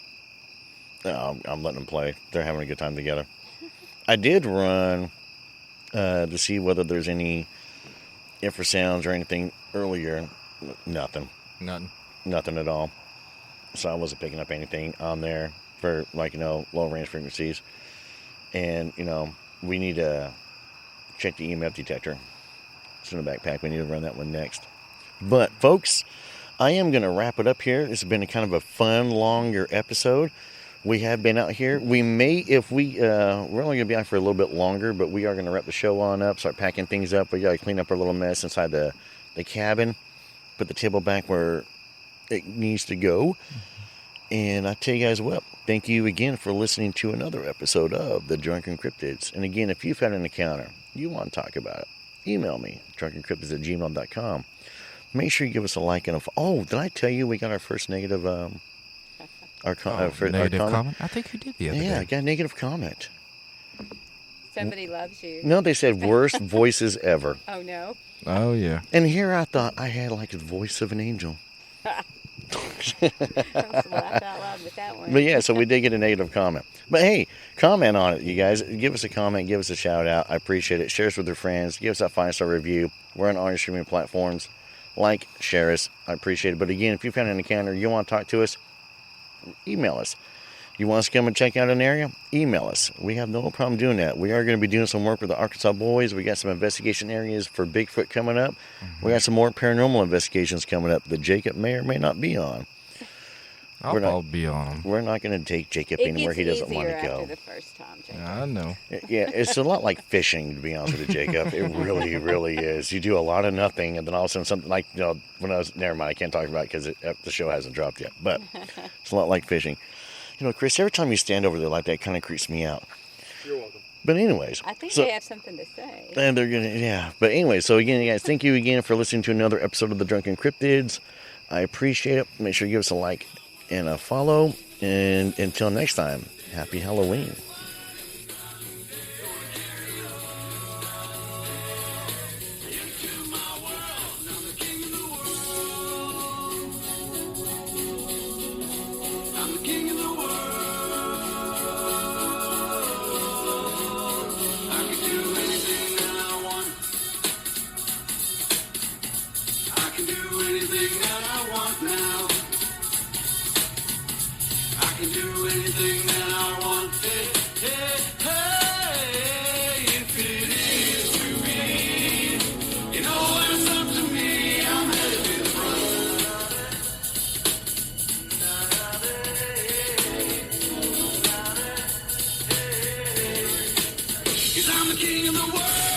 I'm letting them play. They're having a good time together. I did run to see whether there's any infrasounds or anything earlier. Nothing at all. So I wasn't picking up anything on there for low range frequencies. And we need to check the EMF detector. It's in the backpack. We need to run that one next. But folks, I am going to wrap it up here. This has been a kind of a fun, longer episode. We have been out here. We may, if we're only going to be out for a little bit longer, but we are going to wrap the show on up, start packing things up. We got to clean up our little mess inside the cabin, put the table back where it needs to go. And I tell you guys what, thank you again for listening to another episode of the Drunken Cryptids. And again, if you've had an encounter, you want to talk about it, email me, drunkencryptids@gmail.com. Make sure you give us a like and a... Oh, did I tell you we got our first negative... Negative comment? I think you did the other day. Yeah, I got a negative comment. Somebody loves you. No, they said worst voices ever. Oh, no. Oh, yeah. And here I thought I had like the voice of an angel. Laughed out loud with that one. But yeah, so we did get a negative comment. But hey, comment on it, you guys. Give us a comment, give us a shout out. I appreciate it. Share us with your friends. Give us that 5-star review. We're on all your streaming platforms. Like, share us. I appreciate it. But again, if you found an encounter, you want to talk to us, email us. You want us to come and check out an area? Email us. We have no problem doing that. We are going to be doing some work with the Arkansas Boys. We got some investigation areas for Bigfoot coming up. Mm-hmm. We got some more paranormal investigations coming up that Jacob may or may not be on. I'll be on them. We're not going to take Jacob anywhere he doesn't want to go. After the first time, Jacob. I know. Yeah, it's a lot like fishing, to be honest with you, Jacob. It really, really is. You do a lot of nothing, and then all of a sudden something like, when I was, never mind, I can't talk about it because the show hasn't dropped yet. But it's a lot like fishing. Chris, every time you stand over there like that, it kind of creeps me out. You're welcome. But anyways. I think they have something to say. And they're going to, yeah. But anyway, so again, guys, thank you again for listening to another episode of the Drunken Cryptids. I appreciate it. Make sure you give us a like and a follow. And until next time, happy Halloween. I'm the king of the world.